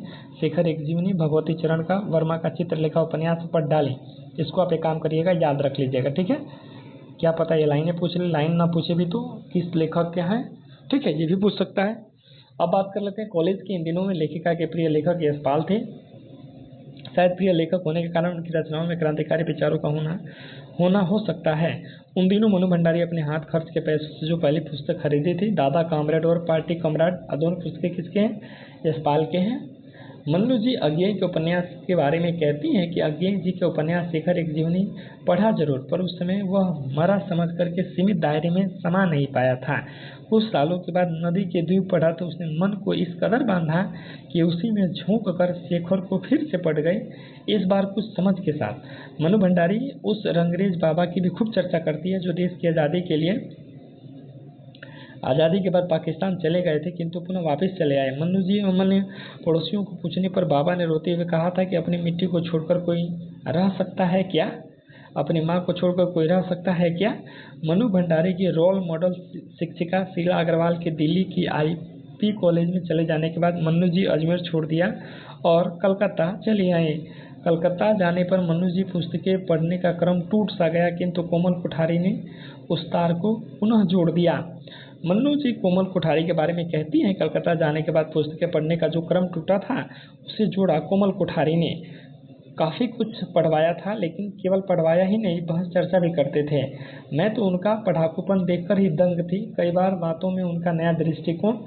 शेखर एक जीवनी, भगवती चरण का वर्मा का चित्रलेखा उपन्यास पढ़ डाली। इसको आप एक काम करिएगा, याद रख लीजिएगा, ठीक है। क्या पता ये लाइनें पूछ ले, लाइन ना पूछे भी तो किस लेखक क्या है, ठीक है, ये भी पूछ सकता है। अब बात कर लेते हैं कॉलेज के इन दिनों में लेखिका के प्रिय लेखक यशपाल थे। शायद प्रिय लेखक होने के कारण उनकी रचनाओं में क्रांतिकारी विचारों का होना हो सकता है। उन दिनों मनु भंडारी अपने हाथ खर्च के पैसों से जो पहली पुस्तक खरीदी थी, दादा कॉमरेड और पार्टी कॉमरेड, दोनों पुस्तकें किसके हैं? यशपाल के हैं। मन्नू जी अज्ञेय के उपन्यास के बारे में कहती हैं कि अज्ञेय जी के उपन्यास शेखर एक जीवनी पढ़ा जरूर, पर उस समय वह मरा समझ करके सीमित दायरे में समा नहीं पाया था। कुछ सालों के बाद नदी के द्वीप पढ़ा तो उसने मन को इस कदर बांधा कि उसी में झोंक कर शेखर को फिर से पढ़ गए, इस बार कुछ समझ के साथ। मनु भंडारी उस रंगरेज बाबा की भी खूब चर्चा करती है जो देश की आज़ादी के बाद पाकिस्तान चले गए थे किंतु पुनः वापस चले आए। मन्नू जी ने पड़ोसियों को पूछने पर बाबा ने रोते हुए कहा था कि अपनी मिट्टी को छोड़कर कोई रह सकता है क्या? अपनी माँ को छोड़कर कोई रह सकता है क्या? मनु भंडारी की रोल मॉडल शिक्षिका शीला अग्रवाल के दिल्ली की IP कॉलेज में चले जाने के बाद मन्नू जी अजमेर छोड़ दिया और कलकत्ता चले आए। कलकत्ता जाने पर मन्नू जी पुस्तकें पढ़ने का क्रम टूट सा गया, किंतु कोमल कोठारी ने उस तार को पुनः जोड़ दिया। मन्नू जी कोमल कोठारी के बारे में कहती हैं, कलकत्ता जाने के बाद पुस्तकें पढ़ने का जो क्रम टूटा था उसे जोड़ा कोमल कोठारी ने। काफ़ी कुछ पढ़वाया था, लेकिन केवल पढ़वाया ही नहीं, बहस चर्चा भी करते थे। मैं तो उनका पढ़ाकूपन देखकर ही दंग थी, कई बार बातों में उनका नया दृष्टिकोण।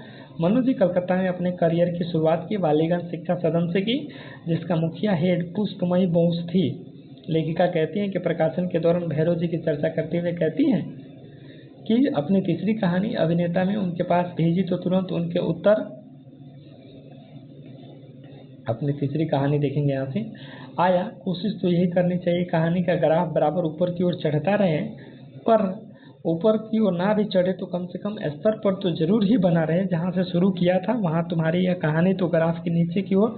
मनु जी कलकत्ता में अपने करियर की शुरुआत की बालीगंज शिक्षा सदन से की, जिसका मुखिया हेड पुष्पमयी बोस थी। लेखिका कहती हैं कि प्रकाशन के दौरान भैरव जी की चर्चा करते हुए कहती हैं कि अपनी तीसरी कहानी अभिनेता में उनके पास भेजी तो तुरंत उनके उत्तर, अपनी तीसरी कहानी देखेंगे यहाँ से, आया। कोशिश तो यही करनी चाहिए कहानी का ग्राफ बराबर ऊपर की ओर चढ़ता रहे, पर ऊपर की ओर ना भी चढ़े तो कम से कम स्तर पर तो जरूर ही बना रहे। जहाँ से शुरू किया था वहाँ तुम्हारी यह कहानी तो ग्राफ के नीचे की ओर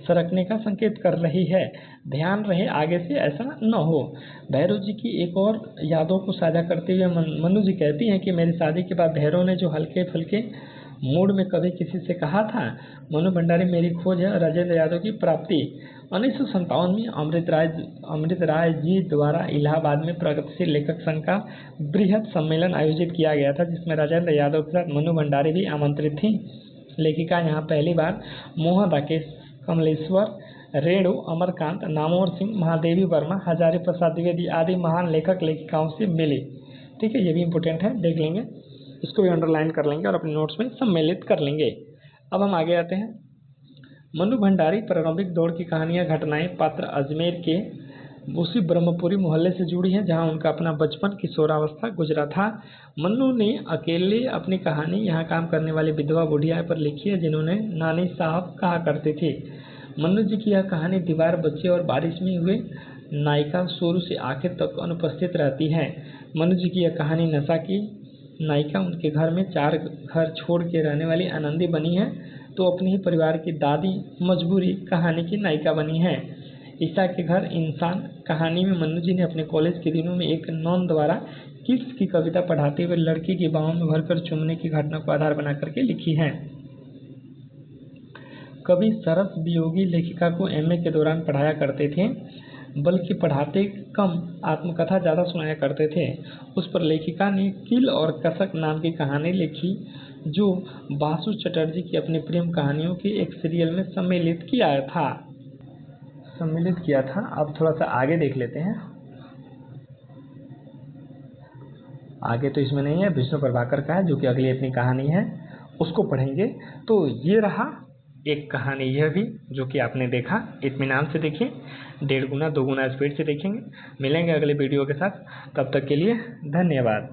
सरकने का संकेत कर रही है। ध्यान रहे आगे से ऐसा न हो। भैरव जी की एक और यादों को साझा करते हुए मनु जी कहती हैं कि मेरी शादी के बाद भैरव ने जो हल्के फुल्के मूड में कभी किसी से कहा था, मनु भंडारी मेरी खोज है राजेंद्र यादव की प्राप्ति। 1957 में अमृत राय जी द्वारा इलाहाबाद में प्रगतिशील लेखक संघ का बृहद सम्मेलन आयोजित किया गया था, जिसमें राजेंद्र यादव के साथ मनु भंडारी भी आमंत्रित थी। लेखिका यहाँ पहली बार मोहन राकेश, कमलेश्वर, रेणु, अमरकांत, नामोर सिंह, महादेवी वर्मा, हजारी प्रसाद द्विवेदी आदि महान लेखक लेखिकाओं से मिली। ठीक है, ये भी इम्पोर्टेंट है, देख लेंगे, इसको भी अंडरलाइन कर लेंगे और अपने नोट्स में सम्मिलित कर लेंगे। अब हम आगे आते हैं। मनु भंडारी प्रारंभिक दौर की कहानियाँ, घटनाएं, पात्र अजमेर के उसी ब्रह्मपुरी मोहल्ले से जुड़ी हैं जहां उनका अपना बचपन किशोरावस्था गुजरा था। मन्नू ने अकेले अपनी कहानी यहाँ काम करने वाली विधवा बुढ़िया पर लिखी है, जिन्होंने नानी साहब कहा करते थे। मन्नू जी की यह कहानी दीवार, बच्चे और बारिश में हुए नायिका शुरू से आखिर तक अनुपस्थित रहती है। मन्नू जी की यह कहानी नशा की नायिका उनके घर में 4 घर छोड़ के रहने वाली आनंदी बनी है, तो अपने ही परिवार की दादी मजबूरी कहानी की नायिका बनी है। ईसा के घर इंसान कहानी में मन्नू जी ने अपने कॉलेज के दिनों में एक नॉन द्वारा किड्स की कविता पढ़ाते हुए लड़की की बाहों में भरकर चूमने की घटना को आधार बना करके लिखी है। कवि सरस वियोगी लेखिका को एमए के दौरान पढ़ाया करते थे, बल्कि पढ़ाते कम आत्मकथा ज़्यादा सुनाया करते थे। उस पर लेखिका ने किल और कसक नाम की कहानी लिखी, जो बासु चटर्जी की अपनी प्रेम कहानियों के एक सीरियल में सम्मिलित किया था। अब थोड़ा सा आगे देख लेते हैं। आगे तो इसमें नहीं है, विष्णु प्रभाकर का है, जो कि अगली अपनी कहानी है, उसको पढ़ेंगे। तो ये रहा एक कहानी, यह भी जो कि आपने देखा, इत्मीनान से देखिए, 1.5 गुना 2 गुना स्पीड से देखेंगे। मिलेंगे अगले वीडियो के साथ, तब तक के लिए धन्यवाद।